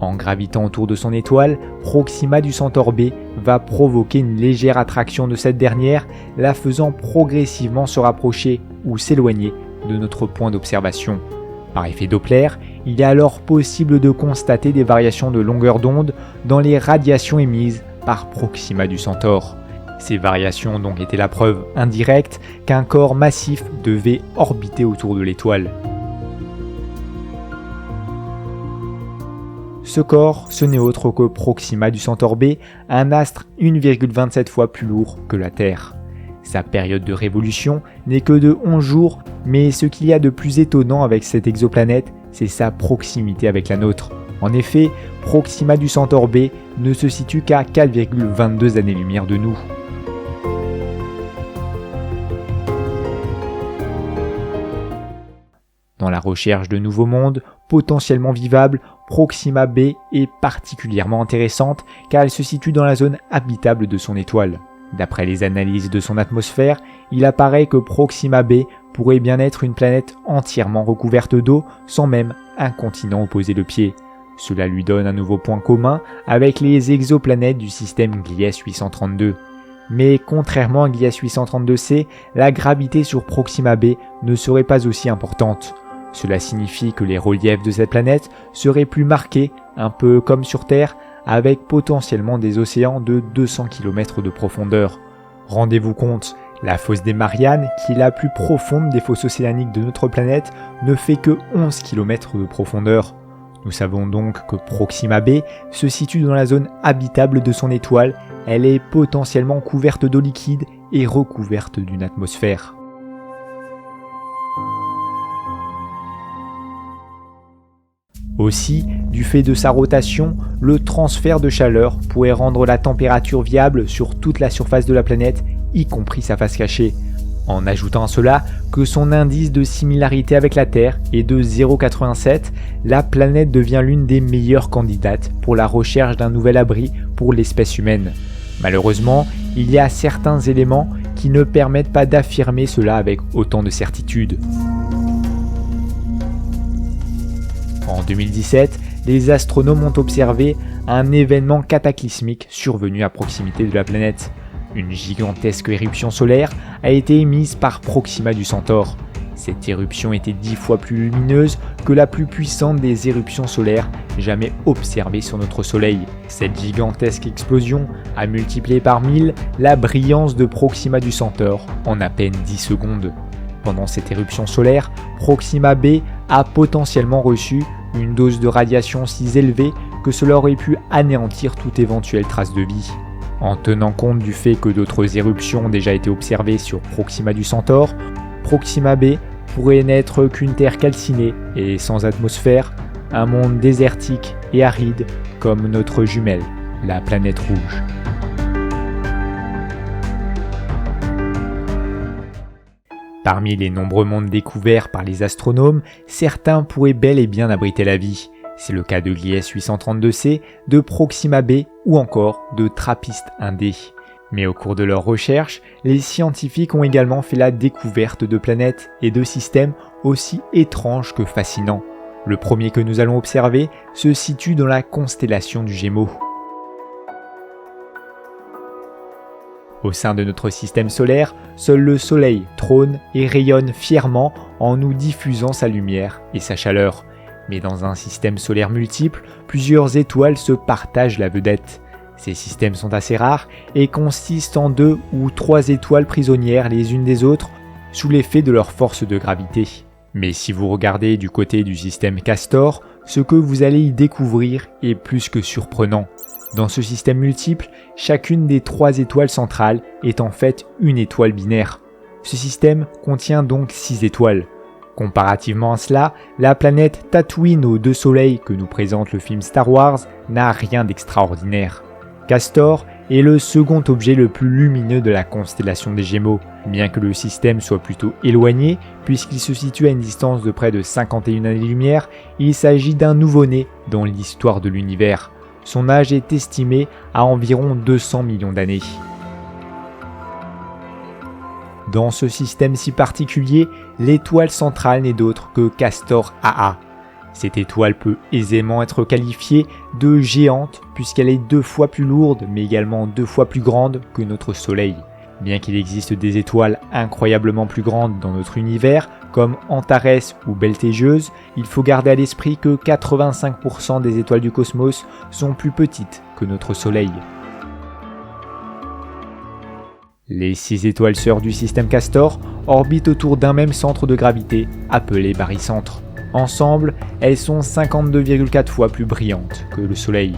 En gravitant autour de son étoile, Proxima du Centaure B va provoquer une légère attraction de cette dernière, la faisant progressivement se rapprocher ou s'éloigner de notre point d'observation. Par effet Doppler, il est alors possible de constater des variations de longueur d'onde dans les radiations émises par Proxima du Centaure. Ces variations ont donc été la preuve indirecte qu'un corps massif devait orbiter autour de l'étoile. Ce corps, ce n'est autre que Proxima du Centaure B, un astre 1,27 fois plus lourd que la Terre. Sa période de révolution n'est que de 11 jours, mais ce qu'il y a de plus étonnant avec cette exoplanète, c'est sa proximité avec la nôtre. En effet, Proxima du Centaure B ne se situe qu'à 4,22 années-lumière de nous. Dans la recherche de nouveaux mondes, potentiellement vivables, Proxima b est particulièrement intéressante car elle se situe dans la zone habitable de son étoile. D'après les analyses de son atmosphère, il apparaît que Proxima b pourrait bien être une planète entièrement recouverte d'eau sans même un continent opposer le pied. Cela lui donne un nouveau point commun avec les exoplanètes du système Gliese 832. Mais contrairement à Gliese 832c, la gravité sur Proxima b ne serait pas aussi importante. Cela signifie que les reliefs de cette planète seraient plus marqués, un peu comme sur Terre, avec potentiellement des océans de 200 km de profondeur. Rendez-vous compte, la fosse des Mariannes, qui est la plus profonde des fosses océaniques de notre planète, ne fait que 11 km de profondeur. Nous savons donc que Proxima b se situe dans la zone habitable de son étoile, elle est potentiellement couverte d'eau liquide et recouverte d'une atmosphère. Aussi, du fait de sa rotation, le transfert de chaleur pourrait rendre la température viable sur toute la surface de la planète, y compris sa face cachée. En ajoutant à cela que son indice de similarité avec la Terre est de 0,87, la planète devient l'une des meilleures candidates pour la recherche d'un nouvel abri pour l'espèce humaine. Malheureusement, il y a certains éléments qui ne permettent pas d'affirmer cela avec autant de certitude. En 2017, les astronomes ont observé un événement cataclysmique survenu à proximité de la planète. Une gigantesque éruption solaire a été émise par Proxima du Centaure. Cette éruption était 10 fois plus lumineuse que la plus puissante des éruptions solaires jamais observées sur notre Soleil. Cette gigantesque explosion a multiplié par 1000 la brillance de Proxima du Centaure en à peine 10 secondes. Pendant cette éruption solaire, Proxima b a potentiellement reçu une dose de radiation si élevée que cela aurait pu anéantir toute éventuelle trace de vie. En tenant compte du fait que d'autres éruptions ont déjà été observées sur Proxima du Centaure, Proxima b pourrait n'être qu'une Terre calcinée et sans atmosphère, un monde désertique et aride comme notre jumelle, la planète rouge. Parmi les nombreux mondes découverts par les astronomes, certains pourraient bel et bien abriter la vie. C'est le cas de Gliese 832c, de Proxima b ou encore de TRAPPIST-1d. Mais au cours de leurs recherches, les scientifiques ont également fait la découverte de planètes et de systèmes aussi étranges que fascinants. Le premier que nous allons observer se situe dans la constellation du Gémeaux. Au sein de notre système solaire, seul le Soleil trône et rayonne fièrement en nous diffusant sa lumière et sa chaleur. Mais dans un système solaire multiple, plusieurs étoiles se partagent la vedette. Ces systèmes sont assez rares et consistent en 2 ou 3 étoiles prisonnières les unes des autres sous l'effet de leur force de gravité. Mais si vous regardez du côté du système Castor, ce que vous allez y découvrir est plus que surprenant. Dans ce système multiple, chacune des 3 étoiles centrales est en fait une étoile binaire. Ce système contient donc 6 étoiles. Comparativement à cela, la planète Tatooine aux 2 soleils que nous présente le film Star Wars n'a rien d'extraordinaire. Castor est le second objet le plus lumineux de la constellation des Gémeaux, bien que le système soit plutôt éloigné, puisqu'il se situe à une distance de près de 51 années-lumière, il s'agit d'un nouveau-né dans l'histoire de l'univers. Son âge est estimé à environ 200 millions d'années. Dans ce système si particulier, l'étoile centrale n'est d'autre que Castor AA. Cette étoile peut aisément être qualifiée de géante puisqu'elle est 2 fois plus lourde mais également 2 fois plus grande que notre Soleil. Bien qu'il existe des étoiles incroyablement plus grandes dans notre univers, comme Antares ou Betelgeuse, il faut garder à l'esprit que 85% des étoiles du cosmos sont plus petites que notre Soleil. Les 6 étoiles sœurs du système Castor orbitent autour d'un même centre de gravité, appelé barycentre. Ensemble, elles sont 52,4 fois plus brillantes que le Soleil.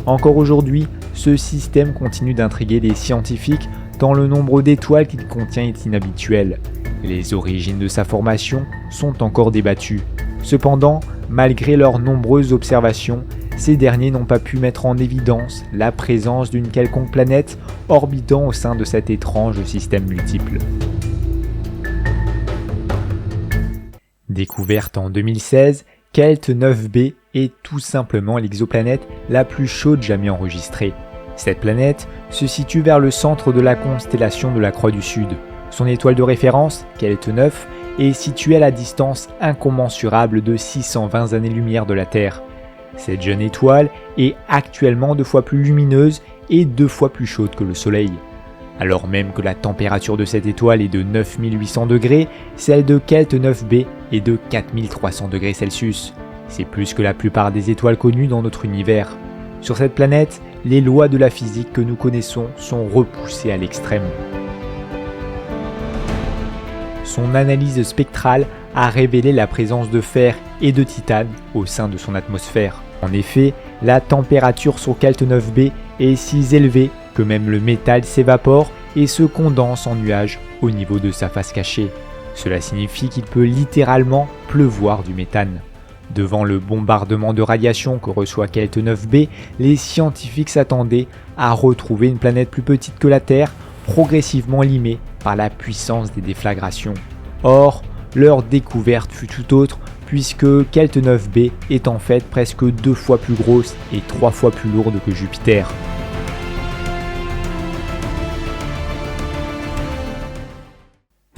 Encore aujourd'hui, ce système continue d'intriguer les scientifiques tant le nombre d'étoiles qu'il contient est inhabituel. Les origines de sa formation sont encore débattues. Cependant, malgré leurs nombreuses observations, ces derniers n'ont pas pu mettre en évidence la présence d'une quelconque planète orbitant au sein de cet étrange système multiple. Découverte en 2016, Kelt 9b est tout simplement l'exoplanète la plus chaude jamais enregistrée. Cette planète se situe vers le centre de la constellation de la Croix du Sud. Son étoile de référence, Kelt 9, est située à la distance incommensurable de 620 années-lumière de la Terre. Cette jeune étoile est actuellement 2 fois plus lumineuse et 2 fois plus chaude que le Soleil. Alors même que la température de cette étoile est de 9800 degrés, celle de Kelt 9b est de 4300 degrés Celsius. C'est plus que la plupart des étoiles connues dans notre univers. Sur cette planète, les lois de la physique que nous connaissons sont repoussées à l'extrême. Son analyse spectrale a révélé la présence de fer et de titane au sein de son atmosphère. En effet, la température sur Kelt 9b est si élevée que même le métal s'évapore et se condense en nuages au niveau de sa face cachée. Cela signifie qu'il peut littéralement pleuvoir du méthane. Devant le bombardement de radiation que reçoit Kelt 9b, les scientifiques s'attendaient à retrouver une planète plus petite que la Terre, progressivement limée par la puissance des déflagrations. Or, leur découverte fut tout autre, puisque Kelt 9b est en fait presque 2 fois plus grosse et 3 fois plus lourde que Jupiter.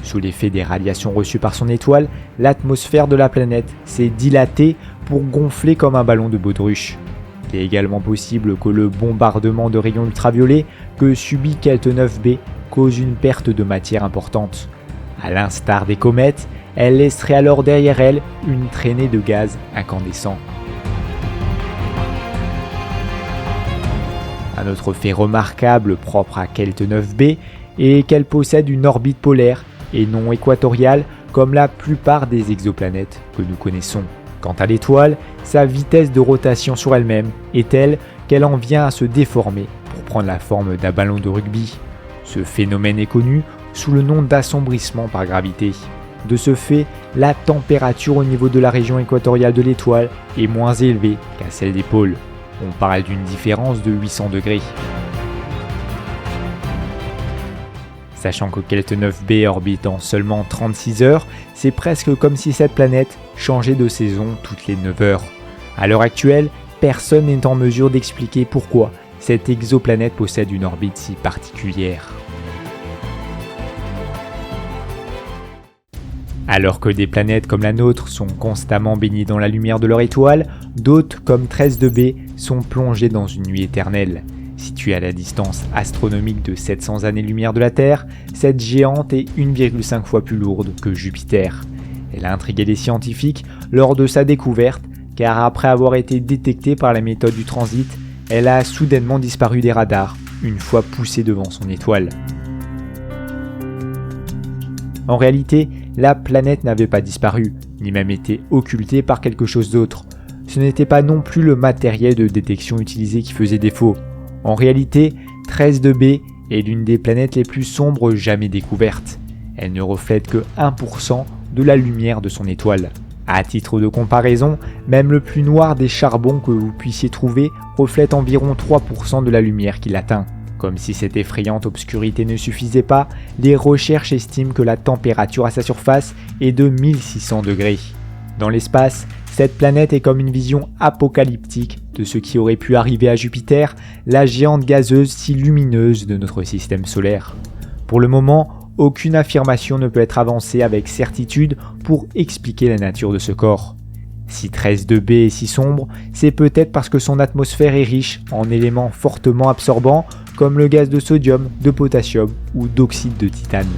Sous l'effet des radiations reçues par son étoile, l'atmosphère de la planète s'est dilatée pour gonfler comme un ballon de baudruche. Il est également possible que le bombardement de rayons ultraviolets que subit Kelt 9b cause une perte de matière importante. À l'instar des comètes, elle laisserait alors derrière elle une traînée de gaz incandescent. Un autre fait remarquable propre à Kelt 9b est qu'elle possède une orbite polaire et non équatoriale comme la plupart des exoplanètes que nous connaissons. Quant à l'étoile, sa vitesse de rotation sur elle-même est telle qu'elle en vient à se déformer pour prendre la forme d'un ballon de rugby. Ce phénomène est connu sous le nom d'assombrissement par gravité. De ce fait, la température au niveau de la région équatoriale de l'étoile est moins élevée qu'à celle des pôles. On parle d'une différence de 800 degrés. Sachant que Kelt 9b orbite en seulement 36 heures, c'est presque comme si cette planète changeait de saison toutes les 9 heures. À l'heure actuelle, personne n'est en mesure d'expliquer pourquoi cette exoplanète possède une orbite si particulière. Alors que des planètes comme la nôtre sont constamment baignées dans la lumière de leur étoile, d'autres comme 13b sont plongées dans une nuit éternelle. Située à la distance astronomique de 700 années-lumière de la Terre, cette géante est 1,5 fois plus lourde que Jupiter. Elle a intrigué les scientifiques lors de sa découverte, car après avoir été détectée par la méthode du transit, elle a soudainement disparu des radars, une fois poussée devant son étoile. En réalité, la planète n'avait pas disparu, ni même été occultée par quelque chose d'autre. Ce n'était pas non plus le matériel de détection utilisé qui faisait défaut. En réalité, 13b est l'une des planètes les plus sombres jamais découvertes. Elle ne reflète que 1% de la lumière de son étoile. À titre de comparaison, même le plus noir des charbons que vous puissiez trouver reflète environ 3% de la lumière qu'il atteint. Comme si cette effrayante obscurité ne suffisait pas, les recherches estiment que la température à sa surface est de 1600 degrés. Dans l'espace, cette planète est comme une vision apocalyptique de ce qui aurait pu arriver à Jupiter, la géante gazeuse si lumineuse de notre système solaire. Pour le moment, aucune affirmation ne peut être avancée avec certitude pour expliquer la nature de ce corps. Si 13b est si sombre, c'est peut-être parce que son atmosphère est riche en éléments fortement absorbants comme le gaz de sodium, de potassium ou d'oxyde de titane.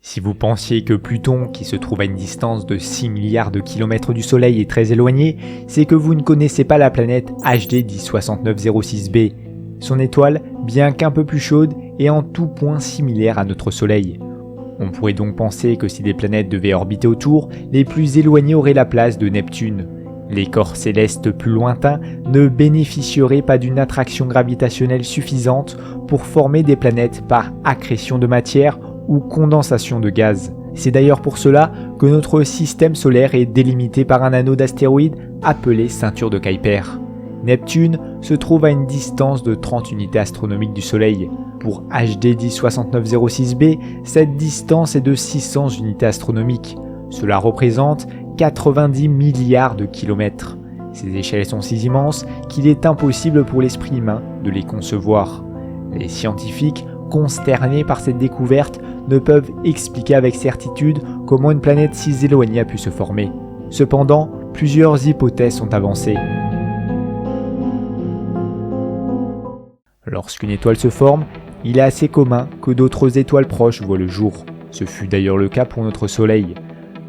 Si vous pensiez que Pluton, qui se trouve à une distance de 6 milliards de kilomètres du Soleil, est très éloigné, c'est que vous ne connaissez pas la planète HD 106906b. Son étoile, bien qu'un peu plus chaude, est en tout point similaire à notre Soleil. On pourrait donc penser que si des planètes devaient orbiter autour, les plus éloignées auraient la place de Neptune. Les corps célestes plus lointains ne bénéficieraient pas d'une attraction gravitationnelle suffisante pour former des planètes par accrétion de matière ou condensation de gaz. C'est d'ailleurs pour cela que notre système solaire est délimité par un anneau d'astéroïdes appelé ceinture de Kuiper. Neptune se trouve à une distance de 30 unités astronomiques du Soleil. Pour HD 106906b, cette distance est de 600 unités astronomiques. Cela représente 90 milliards de kilomètres. Ces échelles sont si immenses qu'il est impossible pour l'esprit humain de les concevoir. Les scientifiques, consternés par cette découverte, ne peuvent expliquer avec certitude comment une planète si éloignée a pu se former. Cependant, plusieurs hypothèses sont avancées. Lorsqu'une étoile se forme, il est assez commun que d'autres étoiles proches voient le jour. Ce fut d'ailleurs le cas pour notre Soleil.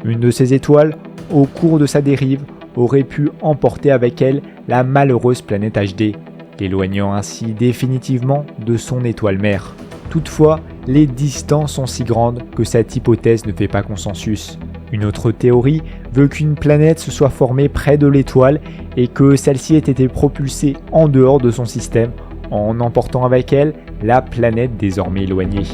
Une de ces étoiles, au cours de sa dérive, aurait pu emporter avec elle la malheureuse planète HD, l'éloignant ainsi définitivement de son étoile mère. Toutefois, les distances sont si grandes que cette hypothèse ne fait pas consensus. Une autre théorie veut qu'une planète se soit formée près de l'étoile et que celle-ci ait été propulsée en dehors de son système en emportant avec elle la planète désormais éloignée.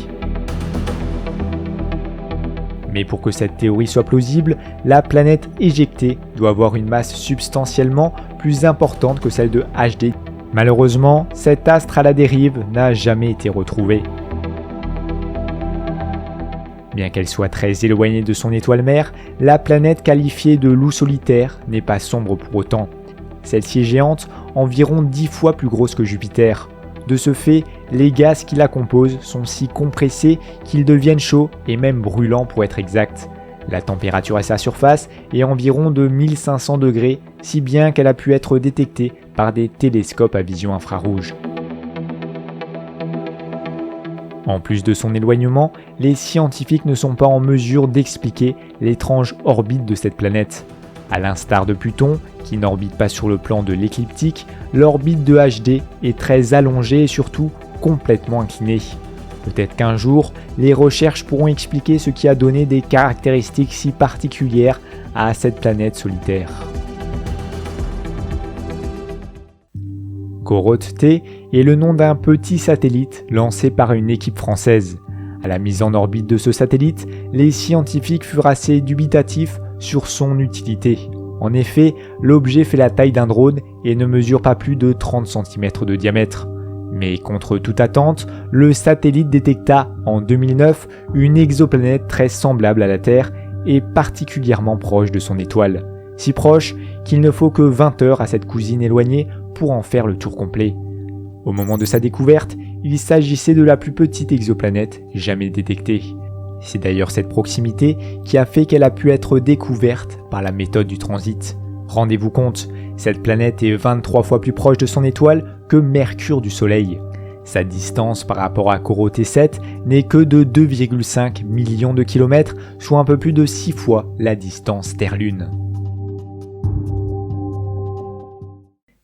Mais pour que cette théorie soit plausible, la planète éjectée doit avoir une masse substantiellement plus importante que celle de HD. Malheureusement, cet astre à la dérive n'a jamais été retrouvé. Bien qu'elle soit très éloignée de son étoile mère, la planète qualifiée de loup solitaire n'est pas sombre pour autant. Celle-ci est géante, environ 10 fois plus grosse que Jupiter. De ce fait, les gaz qui la composent sont si compressés qu'ils deviennent chauds et même brûlants pour être exact. La température à sa surface est environ de 1500 degrés, si bien qu'elle a pu être détectée par des télescopes à vision infrarouge. En plus de son éloignement, les scientifiques ne sont pas en mesure d'expliquer l'étrange orbite de cette planète. À l'instar de Pluton, qui n'orbite pas sur le plan de l'écliptique, l'orbite de HD est très allongée et surtout complètement inclinée. Peut-être qu'un jour, les recherches pourront expliquer ce qui a donné des caractéristiques si particulières à cette planète solitaire. Corotte T est le nom d'un petit satellite lancé par une équipe française. À la mise en orbite de ce satellite, les scientifiques furent assez dubitatifs sur son utilité. En effet, l'objet fait la taille d'un drone et ne mesure pas plus de 30 cm de diamètre. Mais contre toute attente, le satellite détecta en 2009 une exoplanète très semblable à la Terre et particulièrement proche de son étoile. Si proche qu'il ne faut que 20 heures à cette cousine éloignée pour en faire le tour complet. Au moment de sa découverte, il s'agissait de la plus petite exoplanète jamais détectée. C'est d'ailleurs cette proximité qui a fait qu'elle a pu être découverte par la méthode du transit. Rendez-vous compte, cette planète est 23 fois plus proche de son étoile que Mercure du Soleil. Sa distance par rapport à Corotte 7 n'est que de 2,5 millions de kilomètres, soit un peu plus de 6 fois la distance Terre-Lune.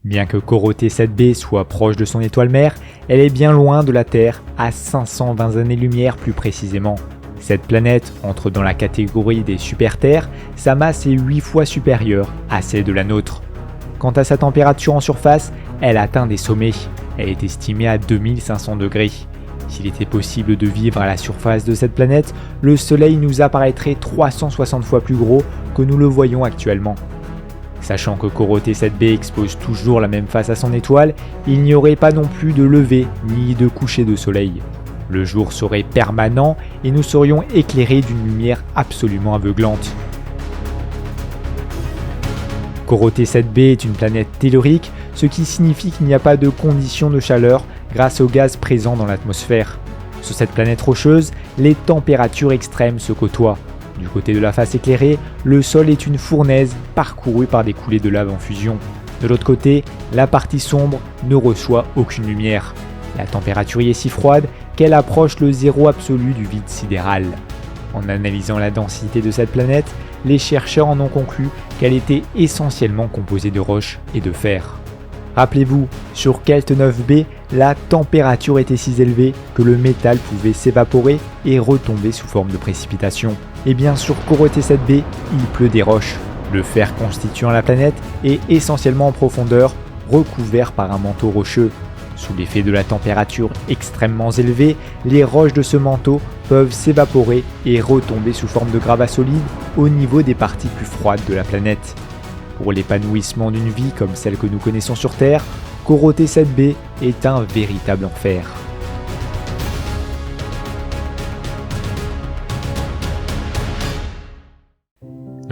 Bien que Corotte 7b soit proche de son étoile mère, elle est bien loin de la Terre, à 520 années-lumière plus précisément. Cette planète entre dans la catégorie des super-terres, sa masse est 8 fois supérieure à celle de la nôtre. Quant à sa température en surface, elle atteint des sommets. Elle est estimée à 2500 degrés. S'il était possible de vivre à la surface de cette planète, le Soleil nous apparaîtrait 360 fois plus gros que nous le voyons actuellement. Sachant que Corotte 7b expose toujours la même face à son étoile, il n'y aurait pas non plus de lever ni de coucher de soleil. Le jour serait permanent et nous serions éclairés d'une lumière absolument aveuglante. Corotte 7b est une planète tellurique, ce qui signifie qu'il n'y a pas de conditions de chaleur grâce au gaz présent dans l'atmosphère. Sur cette planète rocheuse, les températures extrêmes se côtoient. Du côté de la face éclairée, le sol est une fournaise parcourue par des coulées de lave en fusion. De l'autre côté, la partie sombre ne reçoit aucune lumière. La température y est si froide qu'elle approche le zéro absolu du vide sidéral. En analysant la densité de cette planète, les chercheurs en ont conclu qu'elle était essentiellement composée de roches et de fer. Rappelez-vous, sur Kelt 9b, la température était si élevée que le métal pouvait s'évaporer et retomber sous forme de précipitation. Et bien sur Corotte 7b, il pleut des roches. Le fer constituant la planète est essentiellement en profondeur, recouvert par un manteau rocheux. Sous l'effet de la température extrêmement élevée, les roches de ce manteau peuvent s'évaporer et retomber sous forme de gravats solides au niveau des parties plus froides de la planète. Pour l'épanouissement d'une vie comme celle que nous connaissons sur Terre, Corotte 7b est un véritable enfer.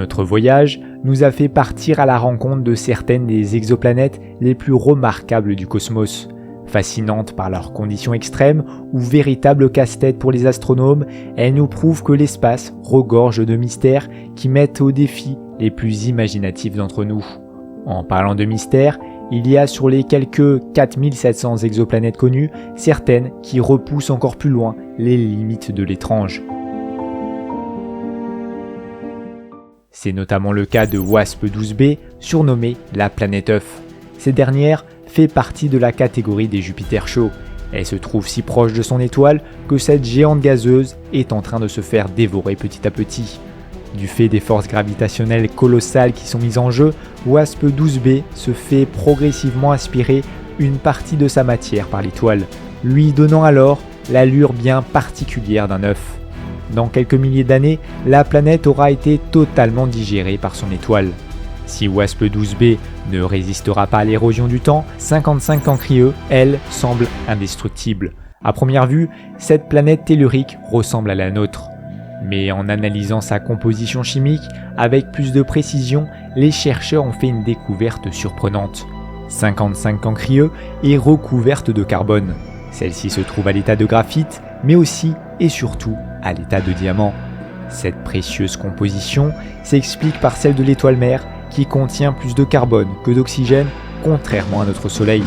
Notre voyage nous a fait partir à la rencontre de certaines des exoplanètes les plus remarquables du cosmos. Fascinantes par leurs conditions extrêmes ou véritables casse-tête pour les astronomes, elles nous prouvent que l'espace regorge de mystères qui mettent au défi les plus imaginatifs d'entre nous. En parlant de mystères, il y a sur les quelques 4700 exoplanètes connues, certaines qui repoussent encore plus loin les limites de l'étrange. C'est notamment le cas de WASP-12b, surnommée la planète œuf. Cette dernière fait partie de la catégorie des Jupiters chauds. Elle se trouve si proche de son étoile que cette géante gazeuse est en train de se faire dévorer petit à petit. Du fait des forces gravitationnelles colossales qui sont mises en jeu, WASP-12b se fait progressivement aspirer une partie de sa matière par l'étoile, lui donnant alors l'allure bien particulière d'un œuf. Dans quelques milliers d'années, la planète aura été totalement digérée par son étoile. Si WASP-12b ne résistera pas à l'érosion du temps, 55 Cancri-E, elle, semble indestructible. À première vue, cette planète tellurique ressemble à la nôtre. Mais en analysant sa composition chimique avec plus de précision, les chercheurs ont fait une découverte surprenante. 55 Cancri-E est recouverte de carbone. Celle-ci se trouve à l'état de graphite, mais aussi et surtout à l'état de diamant. Cette précieuse composition s'explique par celle de l'étoile mère qui contient plus de carbone que d'oxygène, contrairement à notre Soleil.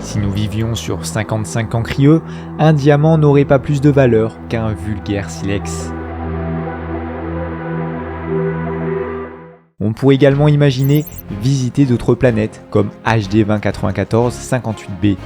Si nous vivions sur 55 Cancri-E, un diamant n'aurait pas plus de valeur qu'un vulgaire silex. On pourrait également imaginer visiter d'autres planètes comme HD 2094-58b.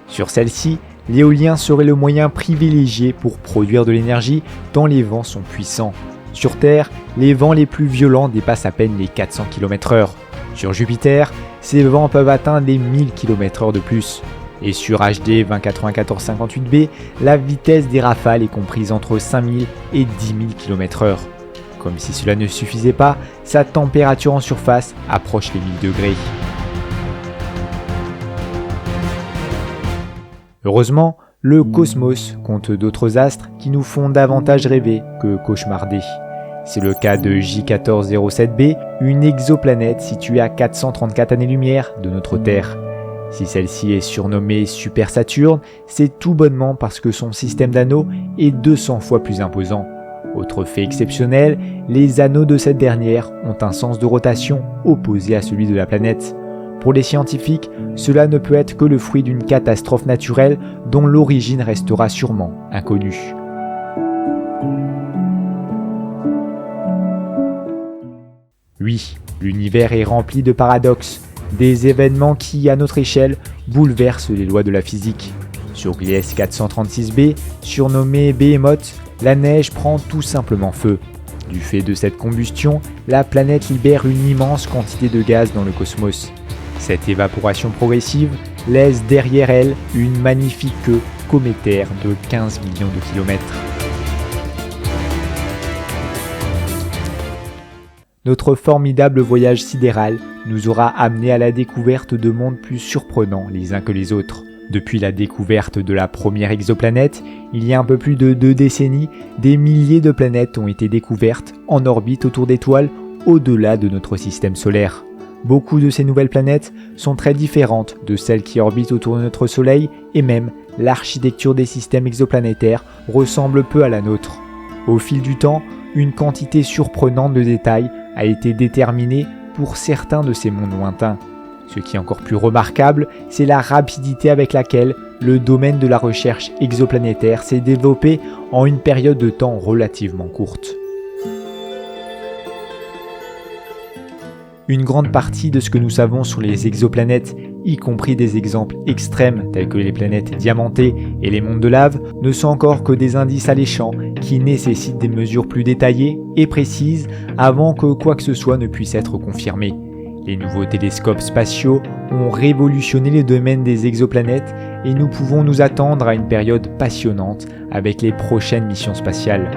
Sur celle-ci, l'éolien serait le moyen privilégié pour produire de l'énergie tant les vents sont puissants. Sur Terre, les vents les plus violents dépassent à peine les 400 km/h. Sur Jupiter, ces vents peuvent atteindre les 1000 km/h de plus. Et sur HD 2094-58b, la vitesse des rafales est comprise entre 5000 et 10 000 km/h. Comme si cela ne suffisait pas, sa température en surface approche les 1000 degrés. Heureusement, le cosmos compte d'autres astres qui nous font davantage rêver que cauchemarder. C'est le cas de J1407b, une exoplanète située à 434 années-lumière de notre Terre. Si celle-ci est surnommée Super Saturne, c'est tout bonnement parce que son système d'anneaux est 200 fois plus imposant. Autre fait exceptionnel, les anneaux de cette dernière ont un sens de rotation opposé à celui de la planète. Pour les scientifiques, cela ne peut être que le fruit d'une catastrophe naturelle dont l'origine restera sûrement inconnue. Oui, l'univers est rempli de paradoxes, des événements qui, à notre échelle, bouleversent les lois de la physique. Sur Gliese 436b, surnommé Behemoth, la neige prend tout simplement feu. Du fait de cette combustion, la planète libère une immense quantité de gaz dans le cosmos. Cette évaporation progressive laisse derrière elle une magnifique queue cométaire de 15 millions de kilomètres. Notre formidable voyage sidéral nous aura amené à la découverte de mondes plus surprenants les uns que les autres. Depuis la découverte de la première exoplanète, il y a un peu plus de 2 décennies, des milliers de planètes ont été découvertes en orbite autour d'étoiles au-delà de notre système solaire. Beaucoup de ces nouvelles planètes sont très différentes de celles qui orbitent autour de notre Soleil et même l'architecture des systèmes exoplanétaires ressemble peu à la nôtre. Au fil du temps, une quantité surprenante de détails a été déterminée pour certains de ces mondes lointains. Ce qui est encore plus remarquable, c'est la rapidité avec laquelle le domaine de la recherche exoplanétaire s'est développé en une période de temps relativement courte. Une grande partie de ce que nous savons sur les exoplanètes, y compris des exemples extrêmes tels que les planètes diamantées et les mondes de lave, ne sont encore que des indices alléchants qui nécessitent des mesures plus détaillées et précises avant que quoi que ce soit ne puisse être confirmé. Les nouveaux télescopes spatiaux ont révolutionné le domaine des exoplanètes et nous pouvons nous attendre à une période passionnante avec les prochaines missions spatiales.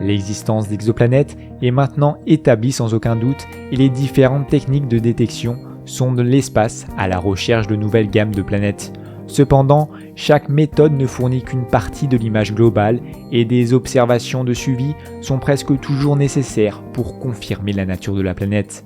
L'existence d'exoplanètes est maintenant établie sans aucun doute et les différentes techniques de détection sondent l'espace à la recherche de nouvelles gammes de planètes. Cependant, chaque méthode ne fournit qu'une partie de l'image globale et des observations de suivi sont presque toujours nécessaires pour confirmer la nature de la planète.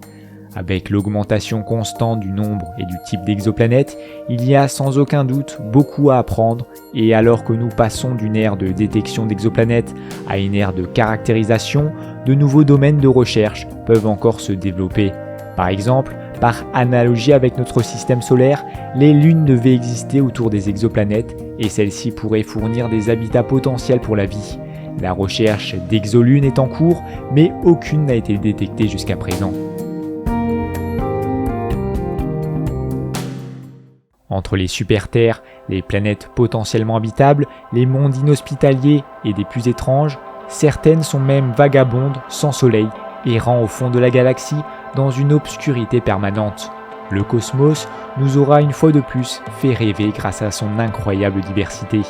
Avec l'augmentation constante du nombre et du type d'exoplanètes, il y a sans aucun doute beaucoup à apprendre et alors que nous passons d'une ère de détection d'exoplanètes à une ère de caractérisation, de nouveaux domaines de recherche peuvent encore se développer. Par exemple, par analogie avec notre système solaire, les lunes devaient exister autour des exoplanètes et celles-ci pourraient fournir des habitats potentiels pour la vie. La recherche d'exolunes est en cours, mais aucune n'a été détectée jusqu'à présent. Entre les super-terres, les planètes potentiellement habitables, les mondes inhospitaliers et des plus étranges, certaines sont même vagabondes, sans soleil, errant au fond de la galaxie dans une obscurité permanente. Le cosmos nous aura une fois de plus fait rêver grâce à son incroyable diversité.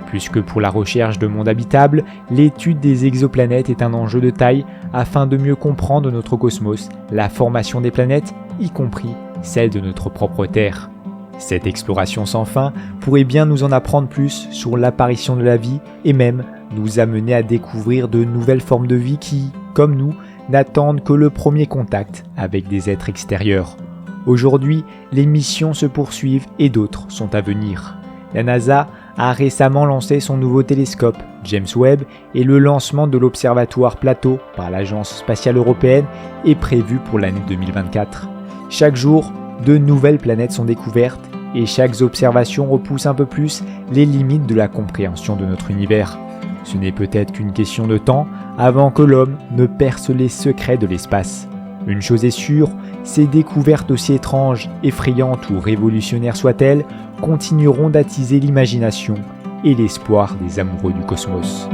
Plus que pour la recherche de mondes habitables, l'étude des exoplanètes est un enjeu de taille afin de mieux comprendre notre cosmos, la formation des planètes, y compris celle de notre propre Terre. Cette exploration sans fin pourrait bien nous en apprendre plus sur l'apparition de la vie et même nous amener à découvrir de nouvelles formes de vie qui, comme nous, n'attendent que le premier contact avec des êtres extérieurs. Aujourd'hui, les missions se poursuivent et d'autres sont à venir. La NASA a récemment lancé son nouveau télescope, James Webb, et le lancement de l'observatoire Plato par l'Agence spatiale européenne est prévu pour l'année 2024. Chaque jour, de nouvelles planètes sont découvertes et chaque observation repousse un peu plus les limites de la compréhension de notre univers. Ce n'est peut-être qu'une question de temps avant que l'homme ne perce les secrets de l'espace. Une chose est sûre, ces découvertes aussi étranges, effrayantes ou révolutionnaires soient-elles, continueront d'attiser l'imagination et l'espoir des amoureux du cosmos.